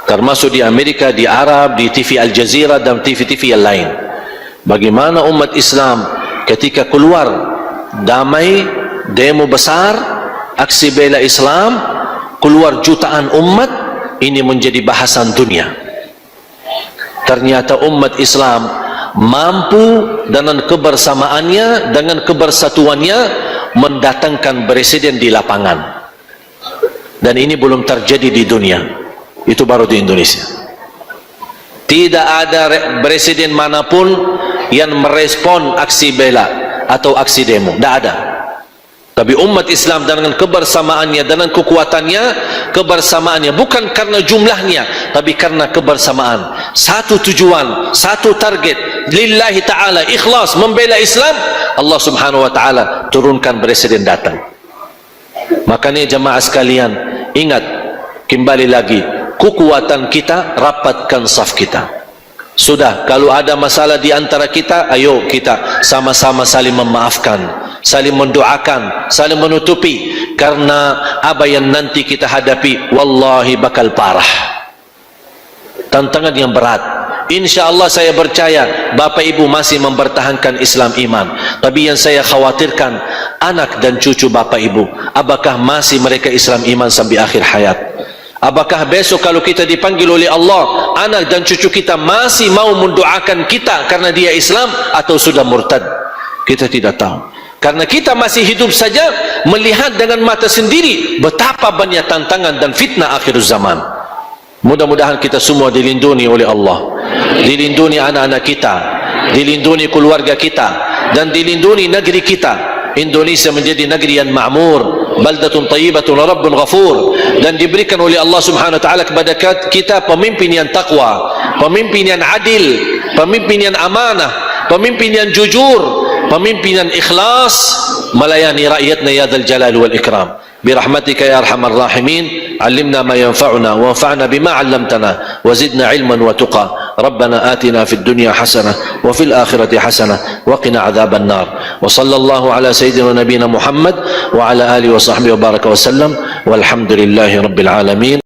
B: termasuk di Amerika, di Arab, di TV Al Jazeera dan TV-TV yang lain, bagaimana umat Islam ketika keluar damai, demo besar, aksi bela Islam, keluar jutaan umat, ini menjadi bahasan dunia. Ternyata umat Islam mampu dengan kebersamaannya, dengan kebersatuannya mendatangkan presiden di lapangan, dan ini belum terjadi di dunia, itu baru di Indonesia. Tidak ada presiden manapun yang merespon aksi bela atau aksi demo, tidak ada. Tapi umat Islam dengan kebersamaannya, dengan kekuatannya, kebersamaannya bukan karena jumlahnya, tapi karena kebersamaan, satu tujuan, satu target, lillahi ta'ala, ikhlas, membela Islam, Allah subhanahu wa ta'ala turunkan presiden datang. Makanya jamaah sekalian, ingat kembali lagi, kekuatan kita, rapatkan saf kita. Sudah, kalau ada masalah di antara kita, ayo kita sama-sama saling memaafkan, saling mendoakan, saling menutupi, karena apa yang nanti kita hadapi wallahi bakal parah, tantangan yang berat. InsyaAllah saya percaya Bapak Ibu masih mempertahankan Islam iman, tapi yang saya khawatirkan anak dan cucu Bapak Ibu, apakah masih mereka Islam iman sampai akhir hayat? Apakah besok kalau kita dipanggil oleh Allah, anak dan cucu kita masih mau mendoakan kita karena dia Islam, atau sudah murtad? Kita tidak tahu, karena kita masih hidup saja melihat dengan mata sendiri betapa banyak tantangan dan fitnah akhir zaman. Mudah-mudahan kita semua dilindungi oleh Allah, dilindungi anak-anak kita, dilindungi keluarga kita, dan dilindungi negeri kita. Indonesia menjadi negeri yang ma'mur, baldatun tayyibatun rabbun ghafur, dan diberikan oleh Allah subhanahu wa ta'ala kepada kita pemimpin yang takwa, pemimpin yang adil, pemimpin yang amanah, pemimpin yang jujur, pemimpin yang ikhlas melayani rakyatnya ya dzal jalal wal ikram. برحمتك يا أرحم الراحمين علمنا ما ينفعنا وانفعنا بما علمتنا وزدنا علما وتقى ربنا آتنا في الدنيا حسنة وفي الآخرة حسنة وقنا عذاب النار وصلى الله على سيدنا نبينا محمد وعلى آله وصحبه وبارك وسلم والحمد لله رب العالمين.